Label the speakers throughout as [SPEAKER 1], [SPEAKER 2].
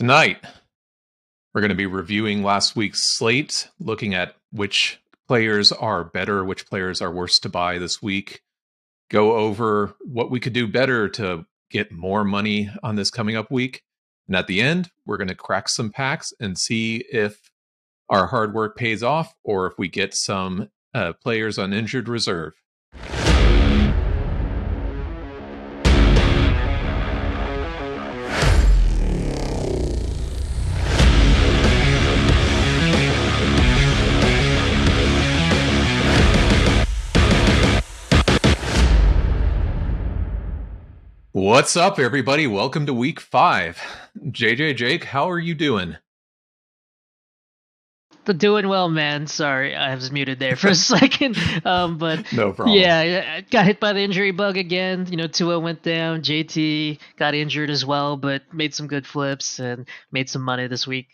[SPEAKER 1] Tonight, we're going to be reviewing last week's slate, looking at which players are better, which players are worse to buy this week, go over what we could do better to get more money on this coming up week. And at the end, we're going to crack some packs and see if our hard work pays off or if we get some players on injured reserve. What's up, everybody? Welcome to week 5. Jake, how are you doing?
[SPEAKER 2] Doing well, man. Sorry, I was muted there for a second. But
[SPEAKER 1] No problem.
[SPEAKER 2] Yeah, I got hit by the injury bug again. Tua went down. JT got injured as well, but made some good flips and made some money this week.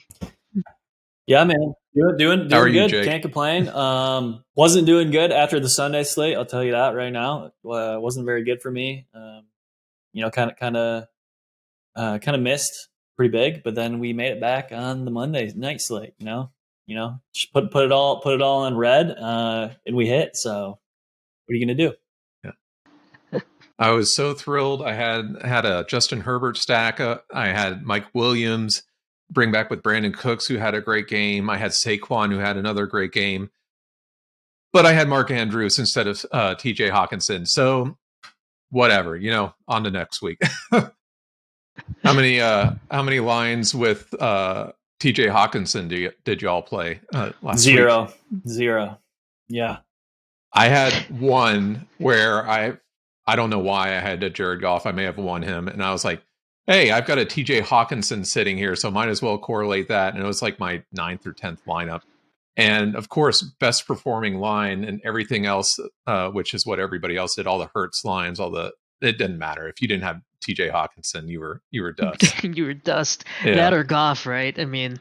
[SPEAKER 3] Yeah, man. Doing
[SPEAKER 1] How are you,
[SPEAKER 3] good.
[SPEAKER 1] Jake?
[SPEAKER 3] Can't complain. Wasn't doing good after the Sunday slate. I'll tell you that right now. It wasn't very good for me. Kind of missed pretty big, but then we made it back on the Monday night slate. Just put it all in red, and we hit. So, what are you gonna do?
[SPEAKER 1] Yeah. I was so thrilled. I had a Justin Herbert stack. I had Mike Williams bring back with Brandon Cooks, who had a great game. I had Saquon, who had another great game. But I had Mark Andrews instead of TJ Hockenson. So whatever, on to next week. How many lines with TJ Hockenson did y'all play last
[SPEAKER 3] Zero.
[SPEAKER 1] week?
[SPEAKER 3] Zero. Yeah.
[SPEAKER 1] I had one where I don't know why I had a Jared Goff. I may have won him. And I was like, hey, I've got a TJ Hockenson sitting here, so might as well correlate that. And it was like my 9th or 10th lineup. And of course, best performing line and everything else, which is what everybody else did, all the Hurts lines, it didn't matter. If you didn't have TJ Hockenson, you were dust.
[SPEAKER 2] You were dust.
[SPEAKER 1] Yeah.
[SPEAKER 2] That or Goff, right? I mean,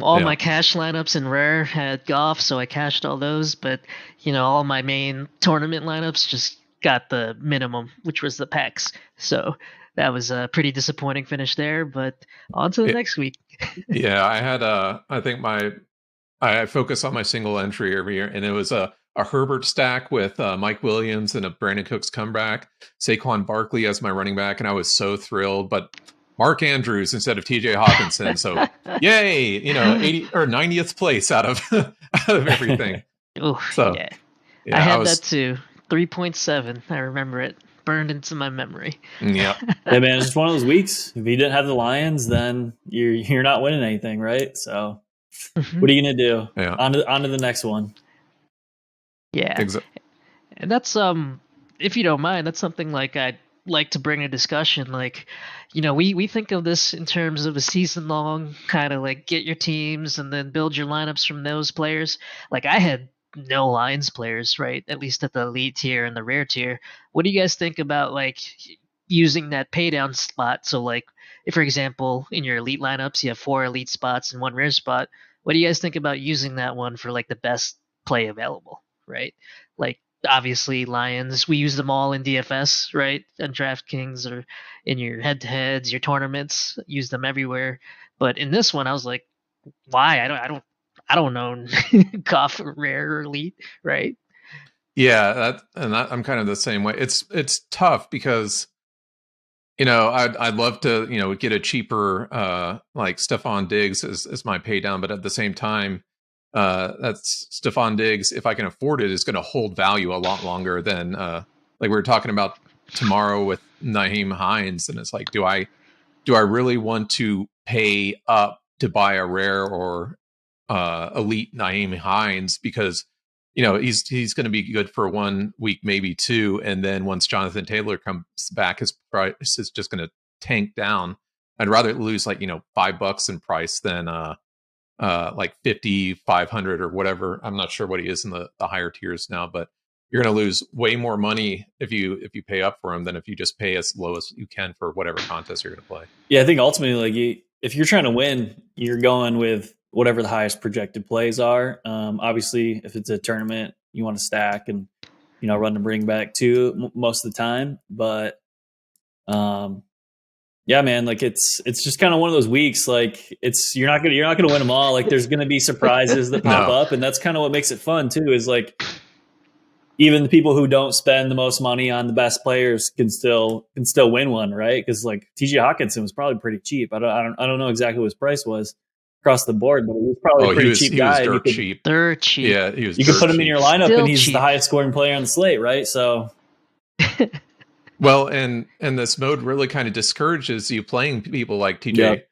[SPEAKER 2] all my cash lineups in Rare had Goff, so I cashed all those. But, all my main tournament lineups just got the minimum, which was the packs. So that was a pretty disappointing finish there, but on to the next week.
[SPEAKER 1] Yeah, I had I focus on my single entry every year, and it was a Herbert stack with Mike Williams and a Brandon Cooks comeback, Saquon Barkley as my running back, and I was so thrilled. But Mark Andrews instead of TJ Hockenson, so yay, 80 or 90th place out of everything.
[SPEAKER 2] Oh, so, yeah. I had that too. 3.7. I remember it burned into my memory.
[SPEAKER 1] Yeah.
[SPEAKER 3] Hey man, it's just one of those weeks. If you didn't have the Lions, then you're not winning anything, right? So what are you gonna do?
[SPEAKER 1] Yeah.
[SPEAKER 3] On to the next one.
[SPEAKER 2] Yeah. Exactly. And that's if you don't mind, that's something like I'd like to bring a discussion. Like, we think of this in terms of a season long kind of like get your teams and then build your lineups from those players. Like I had no Lions players, right? At least at the elite tier and the rare tier. What do you guys think about like using that pay down spot? So like if, for example, in your elite lineups, you have 4 elite spots and 1 rare spot. What do you guys think about using that one for like the best play available, right? Like obviously Lions, we use them all in DFS, right? And Draftkings or in your head-to-heads, your tournaments, use them everywhere. But in this one, I was like, why? I don't know Goff rare or elite, right?
[SPEAKER 1] Yeah, I'm kind of the same way. It's tough because I'd love to get a cheaper like Stephon Diggs as my pay down, but at the same time, that's Stephon Diggs, if I can afford it, is going to hold value a lot longer than like we were talking about tomorrow with Nyheim Hines, and it's like, do I really want to pay up to buy a rare or elite Nyheim Hines because he's going to be good for 1 week, maybe 2, and then once Jonathan Taylor comes back, his price is just going to tank down. I'd rather lose like $5 in price than like 50, 500 or whatever. I'm not sure what he is in the higher tiers now, but you're going to lose way more money if you pay up for him than if you just pay as low as you can for whatever contest you're going to play.
[SPEAKER 3] Yeah, I think ultimately, like if you're trying to win, you're going with whatever the highest projected plays are. Obviously, if it's a tournament, you want to stack and run the bring back too most of the time. But Yeah, man. Like it's just kind of one of those weeks. Like you're not gonna win them all. Like there's gonna be surprises that pop up, and that's kind of what makes it fun too. Is like even the people who don't spend the most money on the best players can still win one, right? Because like TJ Hockenson was probably pretty cheap. I don't know exactly what his price was across the board, but he was probably a pretty cheap guy.
[SPEAKER 1] He was cheap.
[SPEAKER 2] They're cheap.
[SPEAKER 1] Yeah, he was.
[SPEAKER 3] You could put him in your lineup,
[SPEAKER 2] Still
[SPEAKER 3] and he's
[SPEAKER 2] cheap.
[SPEAKER 3] the highest scoring player on the slate, right? So.
[SPEAKER 1] Well, and this mode really kind of discourages you playing people like TJ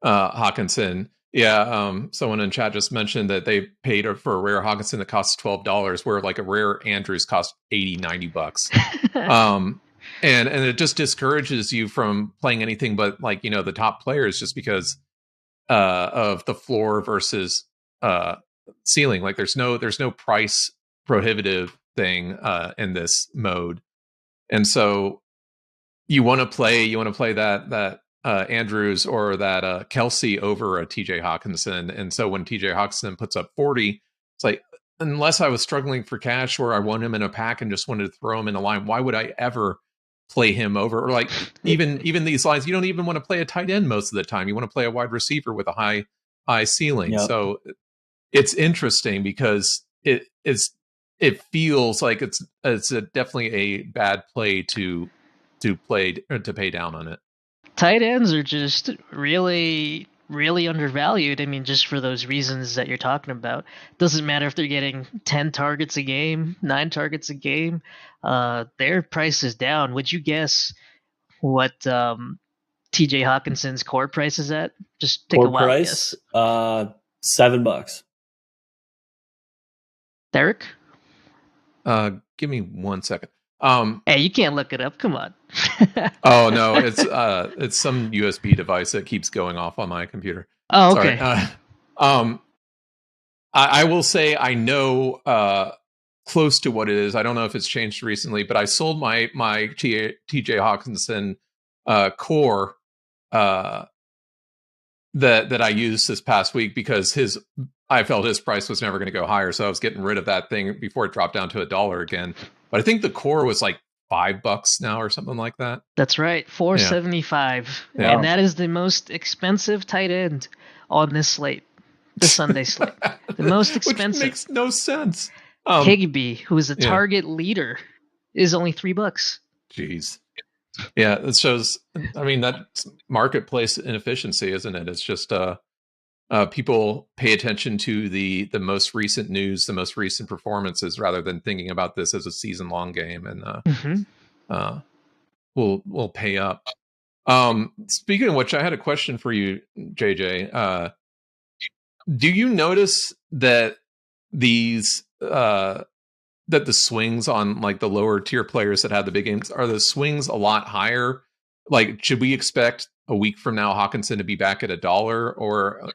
[SPEAKER 1] Hockenson. Yeah, someone in chat just mentioned that they paid for a rare Hockenson that costs $12, where like a rare Andrews cost $80-$90. And it just discourages you from playing anything but like the top players, just because of the floor versus ceiling. Like there's no price prohibitive thing in this mode. And so you want to play that Andrews or that Kelsey over a TJ Hockenson. And so when TJ Hockenson puts up 40, it's like, unless I was struggling for cash or I won him in a pack and just wanted to throw him in a line, why would I ever play him over? Or like even these lines, you don't even want to play a tight end most of the time. You want to play a wide receiver with a high ceiling. Yep. So it's interesting because it feels like it's definitely a bad play to pay down on it.
[SPEAKER 2] Tight ends are just really, really undervalued. I mean, just for those reasons that you're talking about. Doesn't matter if they're getting 10 targets a game, 9 targets a game. Their price is down. Would you guess what TJ Hockenson's core price is at? Just take a wild guess.
[SPEAKER 3] $7.
[SPEAKER 2] Derek?
[SPEAKER 1] Give me 1 second.
[SPEAKER 2] Hey, you can't look it up. Come on.
[SPEAKER 1] Oh no, it's some USB device that keeps going off on my computer.
[SPEAKER 2] Oh, okay.
[SPEAKER 1] I will say I know close to what it is. I don't know if it's changed recently, but I sold my TJ Hockenson core that I used this past week because I felt his price was never going to go higher, so I was getting rid of that thing before it dropped down to $1 again. But I think the core was like $5 now or something like that.
[SPEAKER 2] That's right, $4.75, and that is the most expensive tight end on this slate, the Sunday slate. The most expensive.
[SPEAKER 1] Which makes no sense.
[SPEAKER 2] Higbee, who is a target leader, is only $3.
[SPEAKER 1] Jeez. Yeah, it shows. I mean, that's marketplace inefficiency, isn't it? It's just people pay attention to the most recent news, the most recent performances, rather than thinking about this as a season-long game, and we'll pay up. Speaking of which, I had a question for you, JJ. Do you notice that that the swings on like the lower tier players that have the big games, are the swings a lot higher? Like, should we expect a week from now Hockenson to be back at $1, or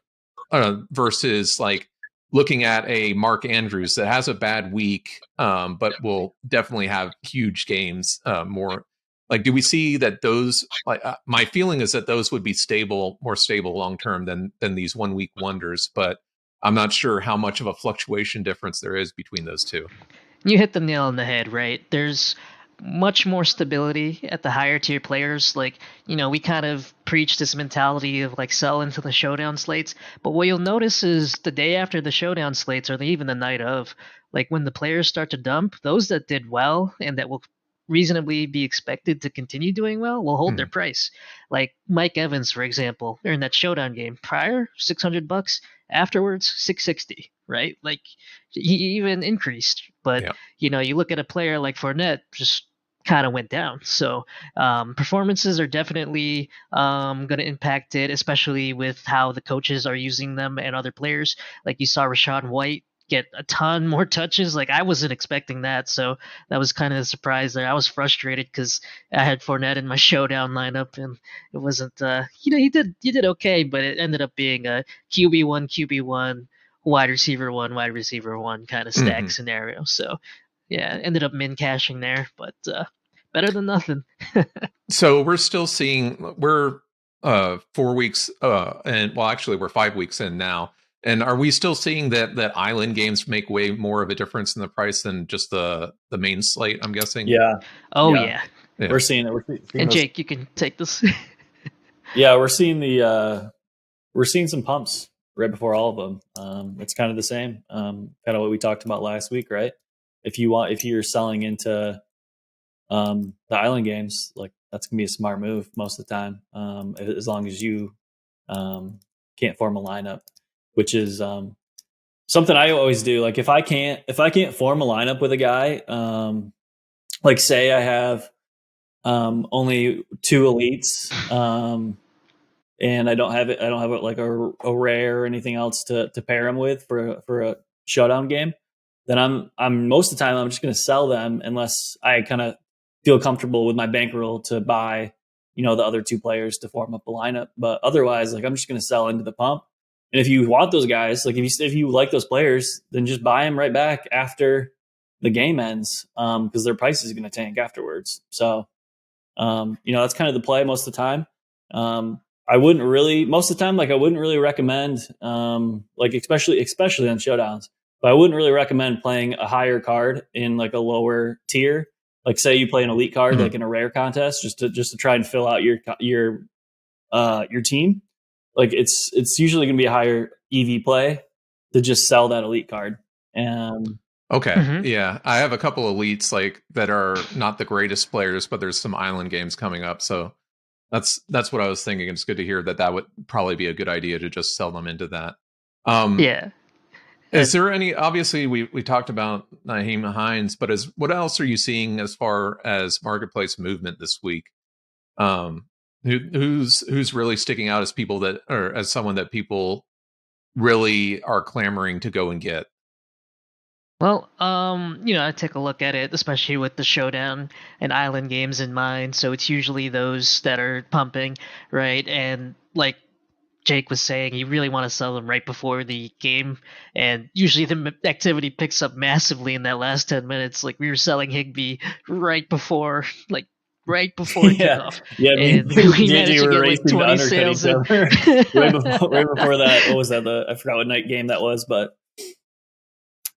[SPEAKER 1] versus like looking at a Mark Andrews that has a bad week, but will definitely have huge games? More like, do we see that those? Like, my feeling is that those would be more stable long term than these 1 week wonders. But I'm not sure how much of a fluctuation difference there is between those two.
[SPEAKER 2] You hit the nail on the head, right? There's much more stability at the higher tier players. Like, we kind of preach this mentality of like sell into the showdown slates. But what you'll notice is the day after the showdown slates, or even the night of, like when the players start to dump, those that did well and that will reasonably be expected to continue doing well will hold their price. Like Mike Evans, for example, during that showdown game prior, $600, afterwards $660, right? Like he even increased. But you look at a player like Fournette, just kind of went down. So performances are definitely going to impact it, especially with how the coaches are using them and other players. Like you saw Rachaad White get a ton more touches. Like I wasn't expecting that, so that was kind of a surprise there. I was frustrated because I had Fournette in my showdown lineup, and it wasn't. He did okay, but it ended up being a QB1, wide receiver one kind of stack scenario. So yeah, ended up min cashing there, but better than nothing.
[SPEAKER 1] So we're still seeing 4 weeks, and well, actually we're 5 weeks in now. And are we still seeing that island games make way more of a difference in the price than just the main slate, I'm guessing?
[SPEAKER 3] Yeah.
[SPEAKER 2] Oh, yeah.
[SPEAKER 3] We're seeing it.
[SPEAKER 2] And Jake, you can take this.
[SPEAKER 3] Yeah, we're seeing some pumps right before all of them. It's kind of the same, kind of what we talked about last week, right? If you're selling into the island games, like that's gonna be a smart move most of the time, as long as you can't form a lineup, which is something I always do. Like if I can't form a lineup with a guy, like say I have only 2 elites, and I don't have like a rare or anything else to pair them with for a showdown game, then I'm most of the time I'm just going to sell them unless I kind of feel comfortable with my bankroll to buy, the other 2 players to form up a lineup. But otherwise, like I'm just going to sell into the pump. And if you want those guys, like if you like those players, then just buy them right back after the game ends, because their price is going to tank afterwards. So, that's kind of the play most of the time. I wouldn't really recommend, like especially on showdowns, but I wouldn't really recommend playing a higher card in like a lower tier. Like say you play an elite card, like in a rare contest, just to try and fill out your team. Like it's usually going to be a higher EV play to just sell that elite card.
[SPEAKER 1] Okay. Yeah. I have a couple elites like that are not the greatest players, but there's some island games coming up. So that's what I was thinking. It's good to hear that would probably be a good idea to just sell them into that.
[SPEAKER 2] Yeah.
[SPEAKER 1] Is there any, obviously we talked about Nyheim Hines, but what else are you seeing as far as marketplace movement this week? Who's really sticking out as people that, or as someone that people really are clamoring to go and get?
[SPEAKER 2] Well, I take a look at it, especially with the showdown and island games in mind. So it's usually those that are pumping, right? And like Jake was saying, you really want to sell them right before the game, and usually the activity picks up massively in that last 10 minutes. Like we were selling Higby right before kickoff.
[SPEAKER 3] Yeah,
[SPEAKER 2] and we managed to
[SPEAKER 3] were
[SPEAKER 2] get like
[SPEAKER 3] racing
[SPEAKER 2] 20
[SPEAKER 3] to undercut
[SPEAKER 2] sales
[SPEAKER 3] each
[SPEAKER 2] in.
[SPEAKER 3] other right before that. What was that? I forgot what night game that was, but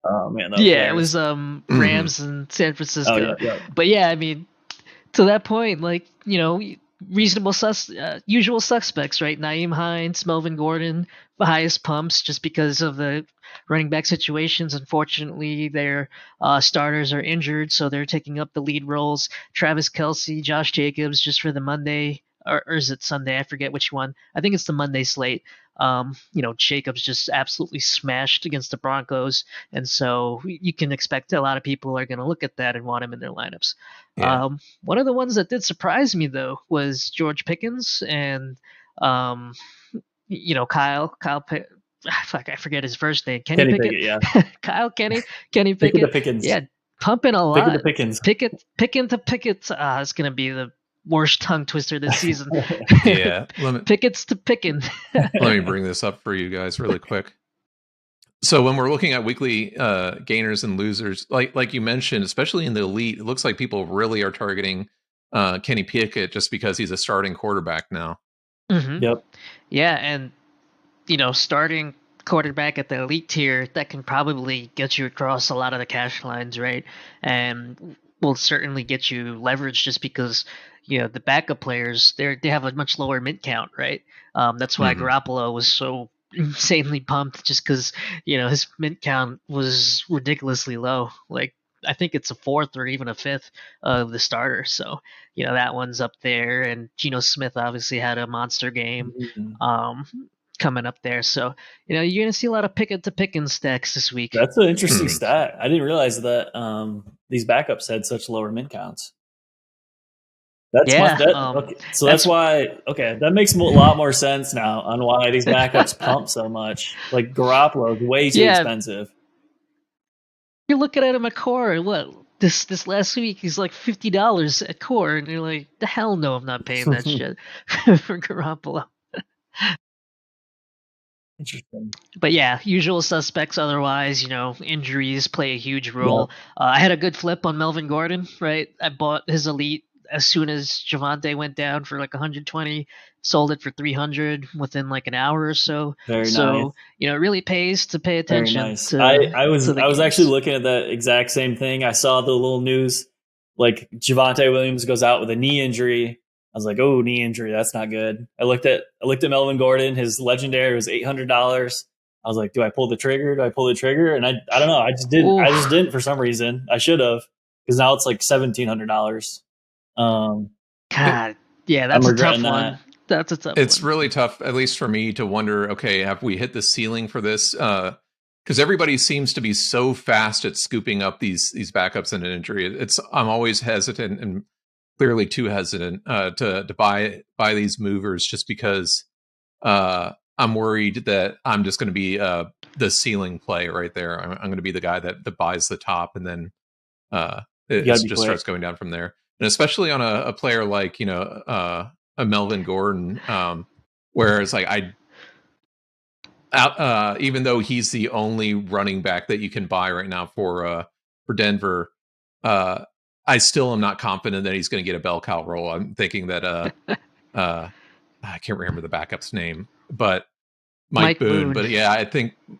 [SPEAKER 3] oh man, that was
[SPEAKER 2] Yeah,
[SPEAKER 3] hilarious.
[SPEAKER 2] it was Rams and San Francisco.
[SPEAKER 3] Oh, yeah.
[SPEAKER 2] But yeah, I mean, to that point, like, reasonable usual suspects, right? Nyheim Hines, Melvin Gordon, the highest pumps just because of the running back situations. Unfortunately, their starters are injured, so they're taking up the lead roles. Travis Kelce, Josh Jacobs, just for the Monday, or is it Sunday? I forget which one. I think it's the Monday slate. Jacobs just absolutely smashed against the Broncos, and so you can expect a lot of people are going to look at that and want him in their lineups.
[SPEAKER 1] Yeah.
[SPEAKER 2] One of the ones that did surprise me though was George Pickens and Kyle fuck, I forget his first name. Kenny Pickett.
[SPEAKER 3] Yeah.
[SPEAKER 2] Kenny Pickett.
[SPEAKER 3] Pickens.
[SPEAKER 2] Yeah, pumping a lot.
[SPEAKER 3] Pickens.
[SPEAKER 2] Pickett to Pickett. It's gonna be the worst tongue twister this season.
[SPEAKER 1] Yeah.
[SPEAKER 2] Pickett's to Pickens.
[SPEAKER 1] Let me bring this up for you guys really quick. So when we're looking at weekly gainers and losers, like you mentioned, especially in the elite, it looks like people really are targeting Kenny Pickett just because he's a starting quarterback now.
[SPEAKER 2] Mm-hmm.
[SPEAKER 3] Yep.
[SPEAKER 2] Yeah, and starting quarterback at the elite tier, that can probably get you across a lot of the cash lines, right? And will certainly get you leverage just because the backup players they have a much lower mint count, right? That's why Garoppolo was so insanely pumped, just because his mint count was ridiculously low. Like I think it's a 4th or even a 5th of the starter. So that one's up there. And Geno Smith obviously had a monster game. Coming up there. So, you're going to see a lot of Pickett to Pickens stacks this week.
[SPEAKER 3] That's an interesting stat. I didn't realize that these backups had such lower min counts. Okay. So that's why. Okay, that makes a lot more sense now on why these backups pump so much. Like Garoppolo is way too expensive.
[SPEAKER 2] You're looking at him at Core. What this last week he's like $50 at Core, and you're like, the hell no, I'm not paying that shit for Garoppolo.
[SPEAKER 3] Interesting.
[SPEAKER 2] But yeah, usual suspects otherwise, injuries play a huge role. Yeah. I had a good flip on Melvin Gordon, right? I bought his elite as soon as Javonte went down for like 120, sold it for 300 within like an hour or so.
[SPEAKER 3] Very nice.
[SPEAKER 2] It really pays to pay attention.
[SPEAKER 3] Very nice. I was actually looking at that exact same thing. I saw the little news, like Javonte Williams goes out with a knee injury. I was like, oh, knee injury, that's not good. I looked at Melvin Gordon, his legendary was $800. I was like, do I pull the trigger? And I don't know. I just didn't. I just didn't for some reason. I should have, because now it's like $1,700.
[SPEAKER 2] God, yeah, that's a tough one. That's a tough one.
[SPEAKER 1] It's really tough, at least for me, to wonder, okay, have we hit the ceiling for this? Because everybody seems to be so fast at scooping up these backups in an injury. I'm always hesitant, and clearly too hesitant to buy these movers, just because I'm worried that I'm just going to be the ceiling play right there. I'm going to be the guy that buys the top, and then it just starts going down from there. And especially on a player like a Melvin Gordon, whereas like even though he's the only running back that you can buy right now for Denver, I still am not confident that he's going to get a bell cow role. I'm thinking that I can't remember the backup's name, but Mike Boone. But yeah,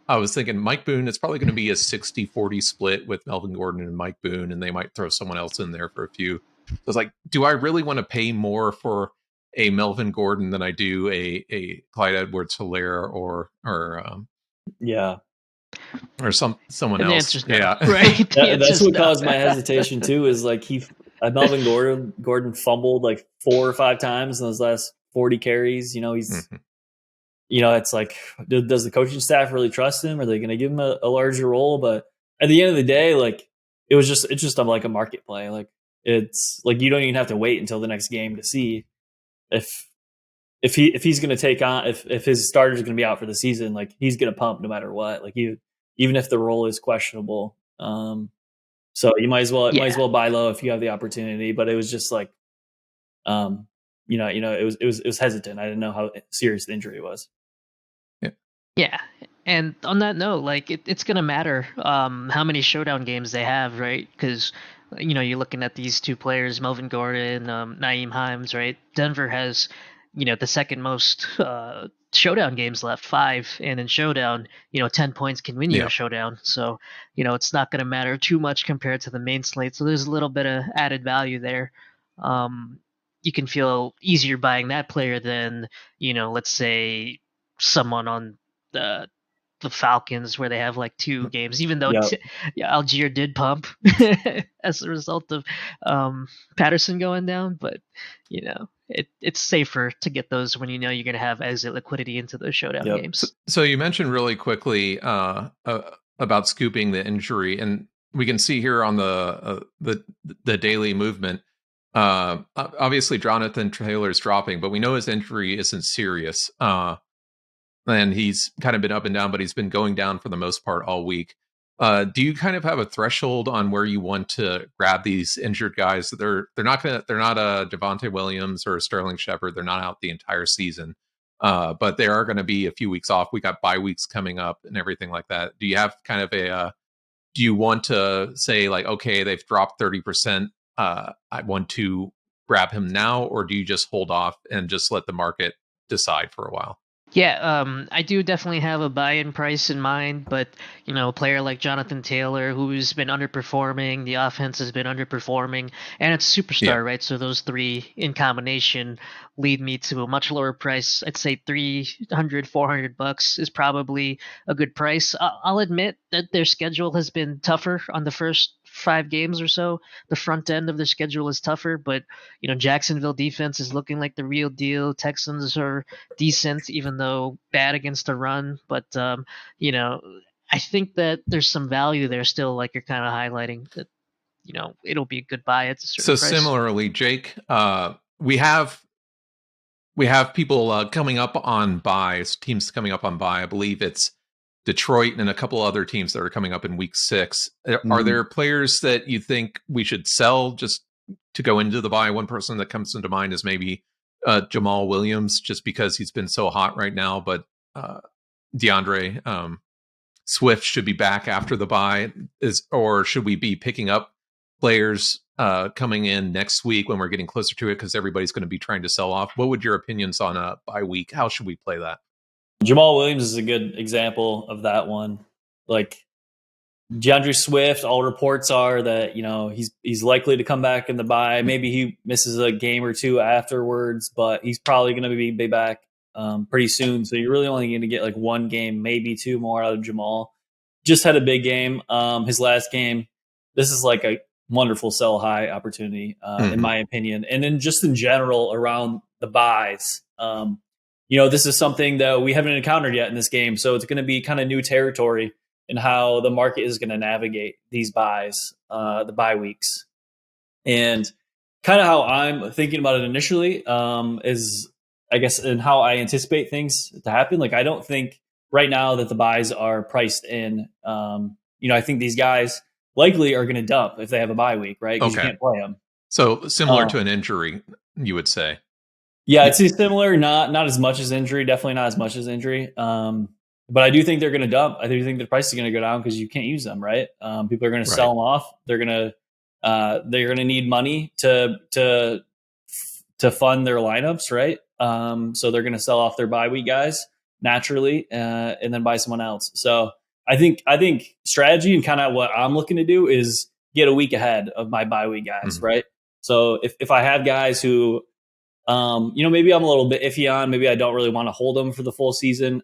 [SPEAKER 1] I was thinking Mike Boone, it's probably going to be a 60-40 split with Melvin Gordon and Mike Boone, and they might throw someone else in there for a few. So it's like, do I really want to pay more for a Melvin Gordon than I do a Clyde Edwards-Helaire or someone else?
[SPEAKER 2] No.
[SPEAKER 1] Yeah,
[SPEAKER 2] right.
[SPEAKER 3] That's what caused my hesitation too. Is like Melvin Gordon fumbled like 4 or 5 times in those last 40 carries. He's it's like, does the coaching staff really trust him? Are they going to give him a larger role? But at the end of the day, like it's just like a market play. Like it's like you don't even have to wait until the next game to see if he's going to take on, if his starters are going to be out for the season. Like he's going to pump no matter what. Like even if the role is questionable. So you might as well buy low if you have the opportunity. But it was just like, it was hesitant. I didn't know how serious the injury was.
[SPEAKER 2] Yeah. And on that note, like it's going to matter how many showdown games they have, right? Because, you're looking at these two players, Melvin Gordon, Nyheim Hines, right? Denver has, the second most showdown games left, 5. And in showdown, 10 points can win you a showdown. So, it's not going to matter too much compared to the main slate. So there's a little bit of added value there. You can feel easier buying that player than, let's say someone on the Falcons where they have like 2 games, even though Algier did pump as a result of Patterson going down, but it's safer to get those when you're going to have exit liquidity into those showdown games.
[SPEAKER 1] So you mentioned really quickly about scooping the injury, and we can see here on the daily movement. Obviously, Jonathan Taylor's dropping, but we know his injury isn't serious. And he's kind of been up and down, but he's been going down for the most part all week. Do you kind of have a threshold on where you want to grab these injured guys? They're not a Devontae Williams or a Sterling Shepard. They're not out the entire season, but they are going to be a few weeks off. We got bye weeks coming up and everything like that. Do you have kind of do you want to say like, okay, they've dropped 30%. I want to grab him now, or do you just hold off and just let the market decide for a while?
[SPEAKER 2] Yeah, I do definitely have a buy-in price in mind, but a player like Jonathan Taylor, who's been underperforming, the offense has been underperforming, and it's a superstar, right? So those 3 in combination lead me to a much lower price. I'd say $300-$400 is probably a good price. I'll admit that their schedule has been tougher on the first 5 games or so. The front end of their schedule is tougher, but Jacksonville defense is looking like the real deal. Texans are decent, even though bad against the run. But I think that there's some value there still, like you're kind of highlighting that. It'll be a good buy at a certain price.
[SPEAKER 1] Similarly, Jake, we have people coming up on buys, teams coming up on buy. I believe it's Detroit and a couple other teams that are coming up in week 6. Are there players that you think we should sell just to go into the buy? One person that comes into mind is maybe Jamal Williams, just because he's been so hot right now, but DeAndre Swift should be back after the buy. Or should we be picking up players coming in next week when we're getting closer to it, because everybody's going to be trying to sell off? What would your opinions on a bye week? How should we play that?
[SPEAKER 3] Jamal Williams is a good example of that one. Like DeAndre Swift, all reports are that he's likely to come back in the bye. Maybe he misses a game or two afterwards, but he's probably going to be back pretty soon. So you're really only going to get like one game, maybe two more out of Jamal. Just had a big game. His last game. This is like a wonderful sell high opportunity, in my opinion, and then just in general around the buys. This is something that we haven't encountered yet in this game, so it's going to be kind of new territory in how the market is going to navigate these buys, the bye weeks. And kind of how I'm thinking about it initially is, I guess, and how I anticipate things to happen. Like, I don't think right now that the buys are priced in. I think these guys likely are going to dump if they have a bye week, right? Because you can't play them.
[SPEAKER 1] So similar to an injury, you would say.
[SPEAKER 3] Yeah, it's similar. Not as much as injury. Definitely not as much as injury. But I do think they're going to dump. I do think the price is going to go down because you can't use them, right? People are going to sell them off. They're going to need money to fund their lineups, right? So they're going to sell off their bye week guys naturally, and then buy someone else. So I think strategy and kind of what I'm looking to do is get a week ahead of my bye week guys, right? So if I have guys who, maybe I'm a little bit iffy on, maybe I don't really want to hold them for the full season.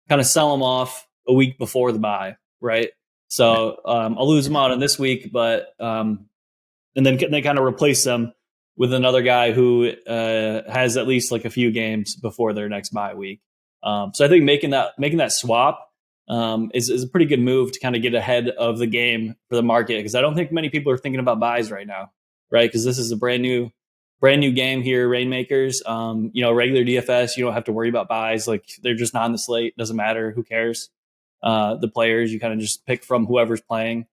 [SPEAKER 3] Kind of sell them off a week before the bye, right? So I'll lose them out on this week, but and then kind of replace them with another guy who has at least like a few games before their next bye week. So I think making that swap is a pretty good move to kind of get ahead of the game for the market, because I don't think many people are thinking about buys right now, right? Because this is a brand new game here, Reignmakers. Regular DFS, you don't have to worry about buys. Like, they're just not on the slate. Doesn't matter. Who cares? The players, you kind of just pick from whoever's playing.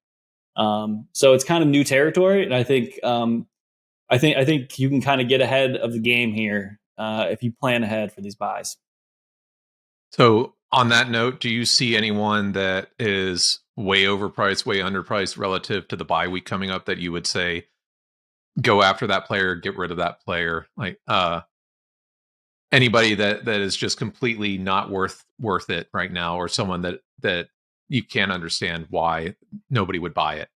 [SPEAKER 3] So it's kind of new territory, and I think you can kind of get ahead of the game here if you plan ahead for these buys.
[SPEAKER 1] So on that note, do you see anyone that is way overpriced, way underpriced relative to the bye week coming up that you would say, go after that player, get rid of that player? Like anybody that is just completely not worth it right now, or someone that you can't understand why nobody would buy it?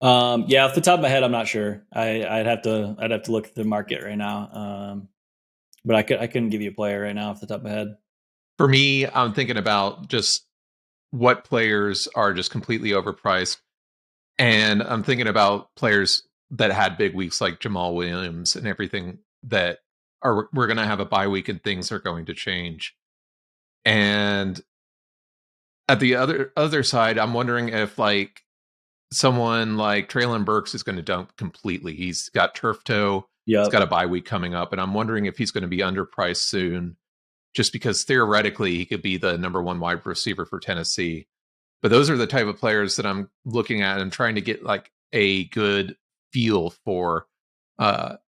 [SPEAKER 3] Yeah, off the top of my head, I'm not sure. I'd have to look at the market right now. But I couldn't give you a player right now off the top of my head.
[SPEAKER 1] For me, I'm thinking about just what players are just completely overpriced, and I'm thinking about players that had big weeks like Jamal Williams and everything that we're going to have a bye week and things are going to change. And at the other side, I'm wondering if like someone like Traylon Burks is going to dump completely. He's got turf toe. He's got a bye week coming up, and I'm wondering if he's going to be underpriced soon, just because theoretically he could be the number one wide receiver for Tennessee. But those are the type of players that I'm looking at and trying to get like a good feel for.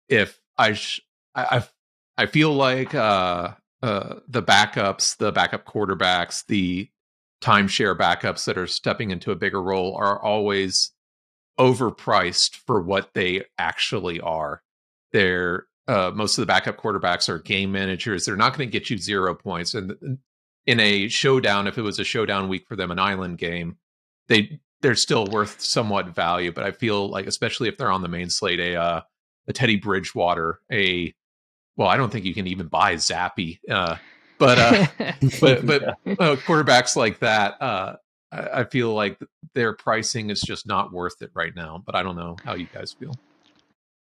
[SPEAKER 1] If I feel like the backups, the backup quarterbacks, the timeshare backups that are stepping into a bigger role are always overpriced for what they actually are. They're most of the backup quarterbacks are game managers. They're not going to get you 0 points. And in a showdown, if it was a showdown week for them, an island game, they're still worth somewhat value. But I feel like, especially if they're on the main slate, a Teddy Bridgewater, well, I don't think you can even buy Zappy, but quarterbacks like that, I feel like their pricing is just not worth it right now. But I don't know how you guys feel.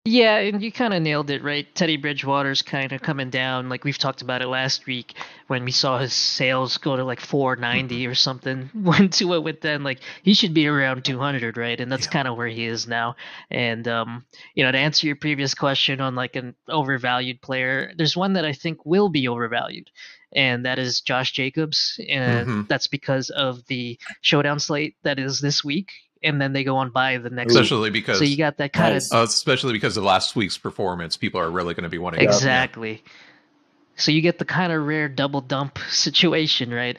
[SPEAKER 2] Yeah, and you kind of nailed it, right? Teddy Bridgewater's kind of coming down. Like, we've talked about it last week when we saw his sales go to like 490 or something. When Tua went then, like, he should be around 200, right? And that's kind of where he is now. And to answer your previous question on like an overvalued player, there's one that I think will be overvalued, and that is Josh Jacobs. And that's because of the showdown slate that is this week. And then they go on by the next
[SPEAKER 1] especially
[SPEAKER 2] week.
[SPEAKER 1] Because
[SPEAKER 2] so you got that kind
[SPEAKER 1] of especially because of last week's performance, people are really going to be wanting
[SPEAKER 2] exactly. So you get the kind of rare double dump situation, right?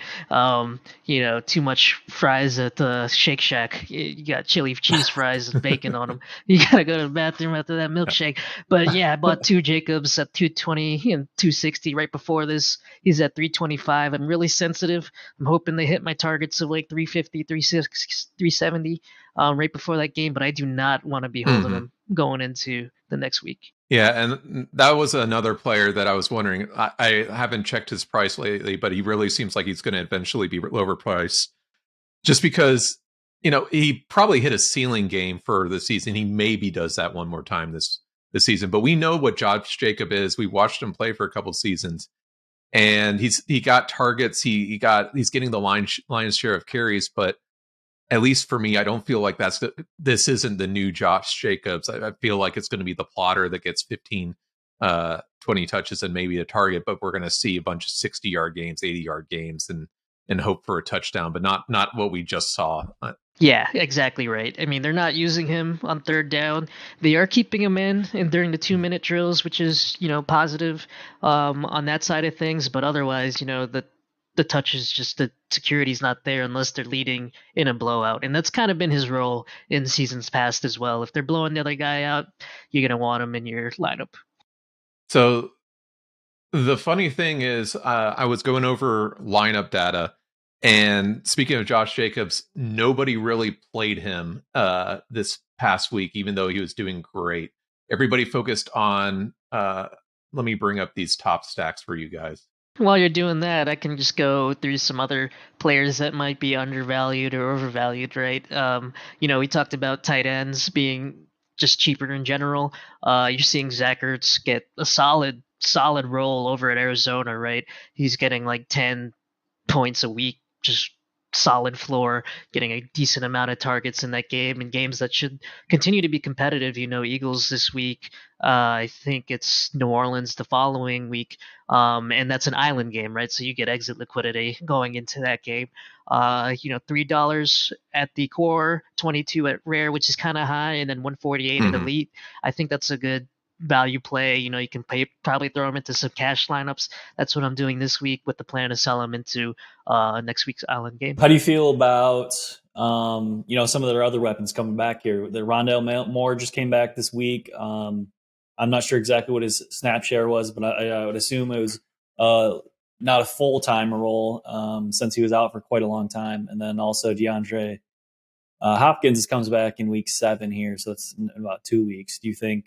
[SPEAKER 2] Too much fries at the Shake Shack. You got chili cheese fries and bacon on them. You gotta go to the bathroom after that milkshake. But yeah, I bought 2 Jacobs at 220 and 260 right before this. He's at 325. I'm really sensitive. I'm hoping they hit my targets of like 350, 360, 370 right before that game. But I do not want to be holding him going into the next week.
[SPEAKER 1] Yeah, and that was another player that I was wondering. I haven't checked his price lately, but he really seems like he's going to eventually be overpriced. Just because, he probably hit a ceiling game for the season. He maybe does that one more time this season. But we know what Josh Jacob is. We watched him play for a couple seasons, and he got targets. He's getting the lion's share of carries, but at least for me, I don't feel like this isn't the new Josh Jacobs. I feel like it's going to be the plotter that gets 15, 20 touches and maybe a target, but we're going to see a bunch of 60-yard games, 80-yard games, and hope for a touchdown, but not what we just saw.
[SPEAKER 2] Yeah, exactly right. I mean, they're not using him on third down. They are keeping him in and during the 2-minute drills, which is, positive on that side of things. But otherwise, the touch is just the security's not there unless they're leading in a blowout. And that's kind of been his role in seasons past as well. If they're blowing the other guy out, you're going to want him in your lineup.
[SPEAKER 1] So the funny thing is, I was going over lineup data, and speaking of Josh Jacobs, nobody really played him this past week, even though he was doing great. Everybody focused on, let me bring up these top stacks for you guys.
[SPEAKER 2] While you're doing that, I can just go through some other players that might be undervalued or overvalued, right? We talked about tight ends being just cheaper in general. You're seeing Zach Ertz get a solid roll over at Arizona, right? He's getting like 10 points a week, just solid floor, getting a decent amount of targets in that game, and games that should continue to be competitive. Eagles this week. I think it's New Orleans the following week, and that's an island game, right? So you get exit liquidity going into that game. $3 at the core, 22 at rare, which is kind of high, and then 148 at elite. I think that's a good value play. You can probably throw them into some cash lineups. That's what I'm doing this week with the plan to sell them into next week's island game.
[SPEAKER 3] How do you feel about some of their other weapons coming back here? The Rondale Moore just came back this week. I'm not sure exactly what his snap share was, but I would assume it was not a full-time role since he was out for quite a long time. And then also DeAndre Hopkins comes back in week 7 here, so it's in about 2 weeks. Do you think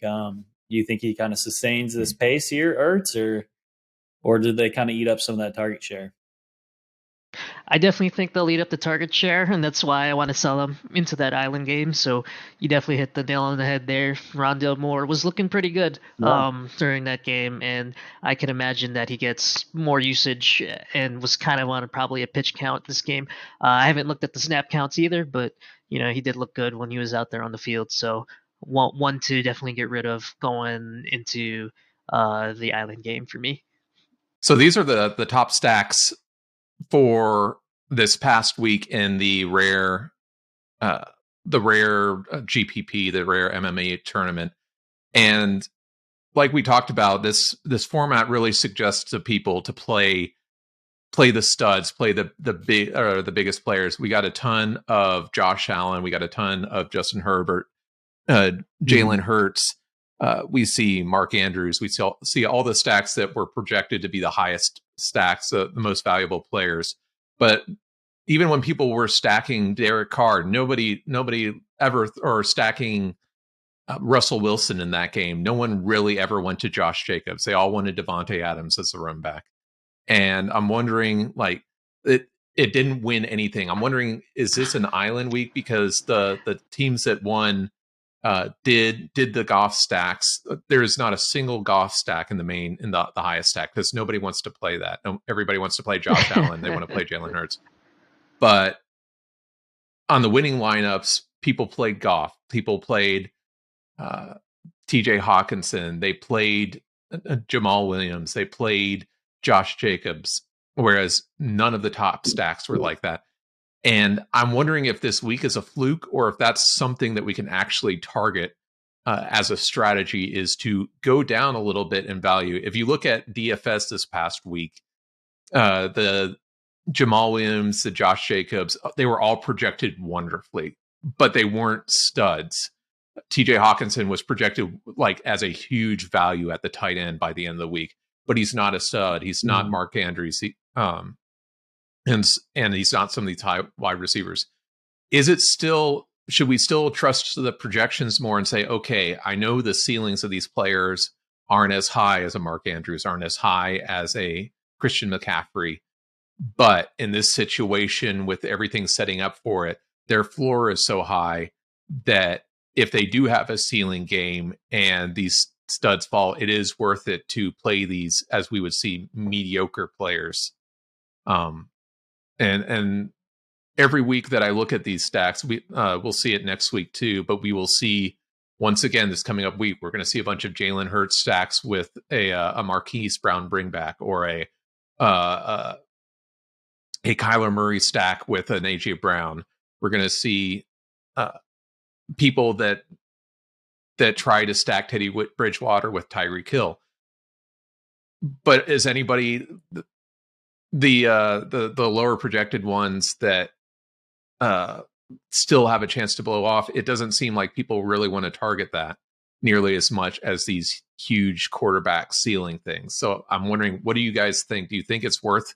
[SPEAKER 3] he kind of sustains this pace here, Ertz, or did they kind of eat up some of that target share?
[SPEAKER 2] I definitely think they'll eat up the target share, and that's why I want to sell them into that island game. So you definitely hit the nail on the head there. Rondale Moore was looking pretty good during that game, and I can imagine that he gets more usage and was kind of on probably a pitch count this game. I haven't looked at the snap counts either, but he did look good when he was out there on the field. So one to definitely get rid of going into the island game for me.
[SPEAKER 1] So these are the top stacks for this past week in the rare GPP, the rare MMA tournament. And like we talked about, this format really suggests to people to play the studs, play the biggest players. We got a ton of Josh Allen, we got a ton of Justin Herbert, Jalen Hurts. We see Mark Andrews. We see all the stacks that were projected to be the highest stacks, the most valuable players. But even when people were stacking Derek Carr, nobody ever, or stacking Russell Wilson in that game, no one really ever went to Josh Jacobs. They all wanted Devontae Adams as the run back. And I'm wondering, like, it didn't win anything. I'm wondering, is this an island week? Because the teams that won did the Goff stacks. There is not a single Goff stack in the highest stack, because nobody wants to play that. Everybody wants to play Josh Allen. They want to play Jalen Hurts. But on the winning lineups, people played Goff. People played TJ Hockenson. They played Jamal Williams. They played Josh Jacobs, whereas none of the top stacks were like that. And I'm wondering if this week is a fluke, or if that's something that we can actually target as a strategy is to go down a little bit in value. If you look at DFS this past week, the Jamal Williams, the Josh Jacobs, they were all projected wonderfully, but they weren't studs. TJ Hockenson was projected like as a huge value at the tight end by the end of the week, but he's not a stud. He's not Mark Andrews, and he's not some of these high wide receivers. Is it still? Should we still trust the projections more and say, okay, I know the ceilings of these players aren't as high as a Mark Andrews, aren't as high as a Christian McCaffrey, but in this situation with everything setting up for it, their floor is so high that if they do have a ceiling game and these studs fall, it is worth it to play these, as we would see, mediocre players. And every week that I look at these stacks, we'll see it next week too, but we will see, once again, this coming up week, we're going to see a bunch of Jalen Hurts stacks with a Marquise Brown bringback, or a Kyler Murray stack with an AJ Brown. We're going to see people that try to stack Teddy Bridgewater with Tyreek Hill. But is anybody the lower projected ones that still have a chance to blow off? It doesn't seem like people really want to target that nearly as much as these huge quarterback ceiling things. So I'm wondering, what do you guys think? Do you think it's worth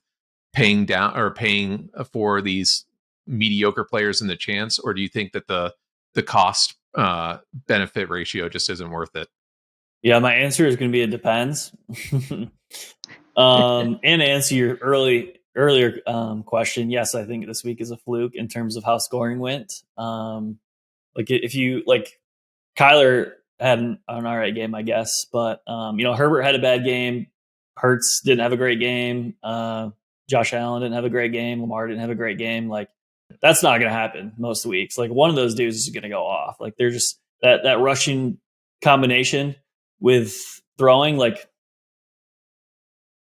[SPEAKER 1] paying down or paying for these mediocre players in the chance, or do you think that the cost benefit ratio just isn't worth it?
[SPEAKER 3] Yeah, my answer is going to be it depends. And to answer your earlier question, yes, I think this week is a fluke in terms of how scoring went. Like if you like, Kyler had an all right game, I guess, but Herbert had a bad game. Hurts didn't have a great game. Josh Allen didn't have a great game. Lamar didn't have a great game. Like, that's not going to happen most weeks. Like, one of those dudes is going to go off. Like, they're just that rushing combination with throwing. Like,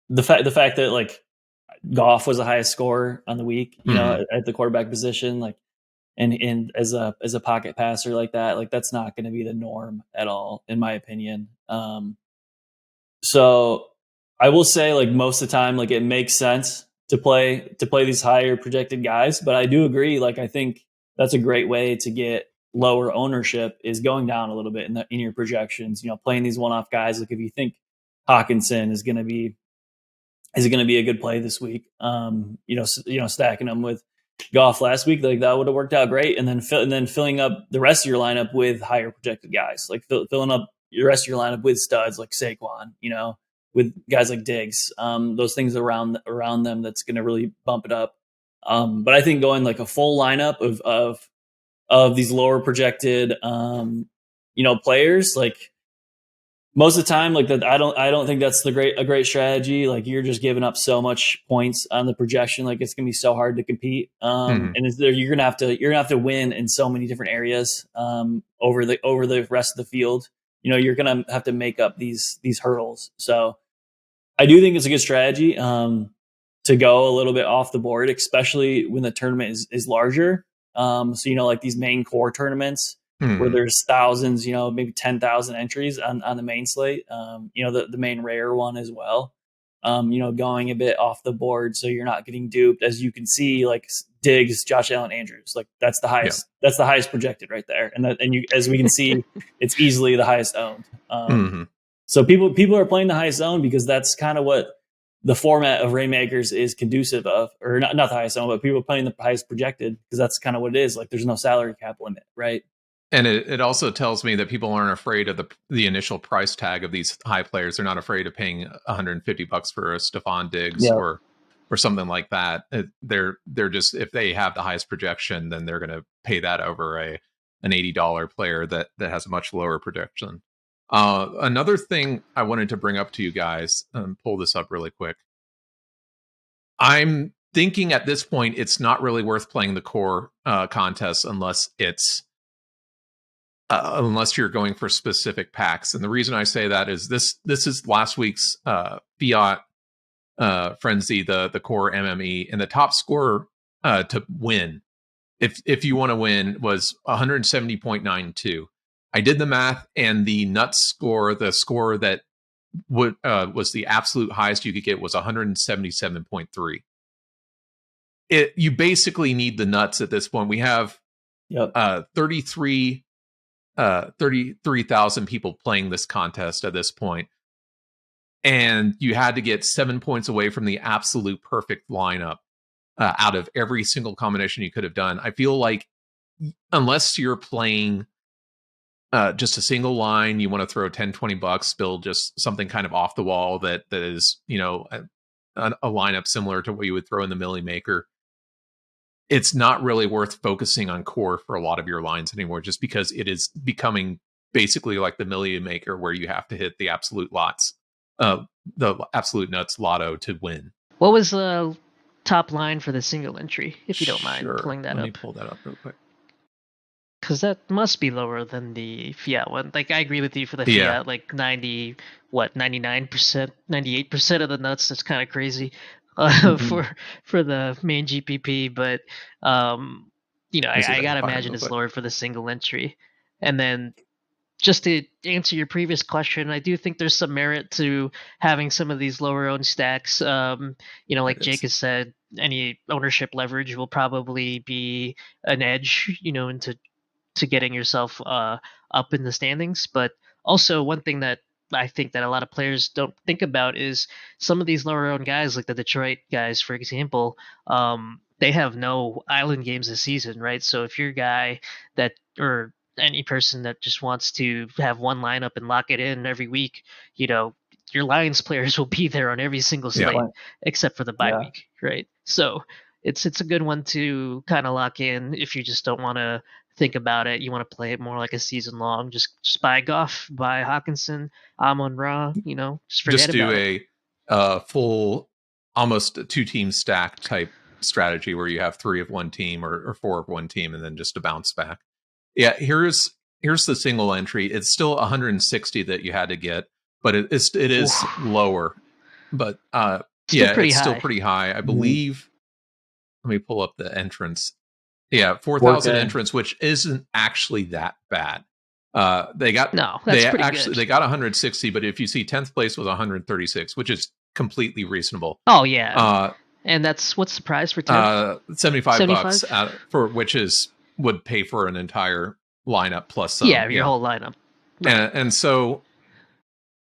[SPEAKER 3] the fact that like Goff was the highest scorer on the week, at the quarterback position, like, and as a pocket passer like that, like, that's not going to be the norm at all, in my opinion. So I will say, like, most of the time, like, it makes sense to play these higher projected guys, but I do agree. Like, I think that's a great way to get lower ownership, is going down a little bit in your projections. Playing these one-off guys. Like, if you think Hockenson is going to be a good play this week, stacking them with Goff last week, like, that would have worked out great. And then filling up the rest of your lineup with higher projected guys, like filling up the rest of your lineup with studs like Saquon, with guys like Diggs, those things around them, that's going to really bump it up. But I think going like a full lineup of these lower projected, players, like, most of the time, like, that, I don't think that's a great strategy. Like, you're just giving up so much points on the projection. Like, it's gonna be so hard to compete. And you're gonna have to win in so many different areas over the rest of the field. You're gonna have to make up these hurdles. So I do think it's a good strategy to go a little bit off the board, especially when the tournament is larger. So like these main core tournaments, where there's thousands, maybe 10,000 entries on the main slate, the main rare one as well, going a bit off the board, so you're not getting duped. As you can see, like, Diggs, Josh Allen, Andrews, like, that's the highest. Yeah. That's the highest projected right there, as we can see, it's easily the highest owned. So people are playing the highest owned because that's kind of what the format of Reignmakers is conducive of, or not the highest owned, but people are playing the highest projected because that's kind of what it is. Like, there's no salary cap limit, right?
[SPEAKER 1] And it also tells me that people aren't afraid of the initial price tag of these high players. They're not afraid of paying $150 for a Stephon Diggs or something like that. They're just, if they have the highest projection, then they're going to pay that over an $80 player that has a much lower projection. Another thing I wanted to bring up to you guys, pull this up really quick. I'm thinking at this point, it's not really worth playing the core contest unless you're going for specific packs. And the reason I say that is this is last week's Fiat Frenzy, the core MME, and the top score to win, if you want to win, was 170.92. I did the math, and the nuts score, the score that was the absolute highest you could get, was 177.3. You basically need the nuts at this point. We have 33,000 people playing this contest at this point, and you had to get 7 points away from the absolute perfect lineup out of every single combination you could have done. I feel like unless you're playing just a single line, you want to throw $10-20, build just something kind of off the wall that is, a lineup similar to what you would throw in the Millie Maker. It's not really worth focusing on core for a lot of your lines anymore, just because it is becoming basically like the Millie Maker, where you have to hit the absolute the absolute nuts lotto to win.
[SPEAKER 2] What was the top line for the single entry, if you don't mind pulling that up?
[SPEAKER 1] Let me pull that up real quick.
[SPEAKER 2] Because that must be lower than the fiat one. Like, I agree with you for the fiat, like 99%, 98% of the nuts. That's kind of crazy for the main GPP. But, I got to imagine it's lower for the single entry. And then just to answer your previous question, I do think there's some merit to having some of these lower owned stacks. Like Jake has said, any ownership leverage will probably be an edge, into getting yourself up in the standings. But also, one thing that I think that a lot of players don't think about is some of these lower owned guys, like the Detroit guys, for example, they have no island games this season, right? So if you're a guy or any person that just wants to have one lineup and lock it in every week, your Lions players will be there on every single slate except for the bye week, right? So it's a good one to kind of lock in if you just don't want to think about it. You want to play it more like a season long. Just buy Goff, buy Hockenson, Amon-Ra, just forget about it.
[SPEAKER 1] Just do a full, almost a 2-team stack type strategy where you have 3 of one team or 4 of one team, and then just a bounce back. Yeah, here's the single entry. It's still 160 that you had to get, but it is lower. But it's still pretty high. I believe. Let me pull up the entrance. Yeah, 4,000 entrance, which isn't actually that bad. They got
[SPEAKER 2] good.
[SPEAKER 1] They got 160, but if you see 10th place was 136, which is completely reasonable.
[SPEAKER 2] Oh yeah, and that's what's the prize for 10th?
[SPEAKER 1] $75 for which would pay for an entire lineup plus some.
[SPEAKER 2] Yeah, your whole lineup.
[SPEAKER 1] Right. And so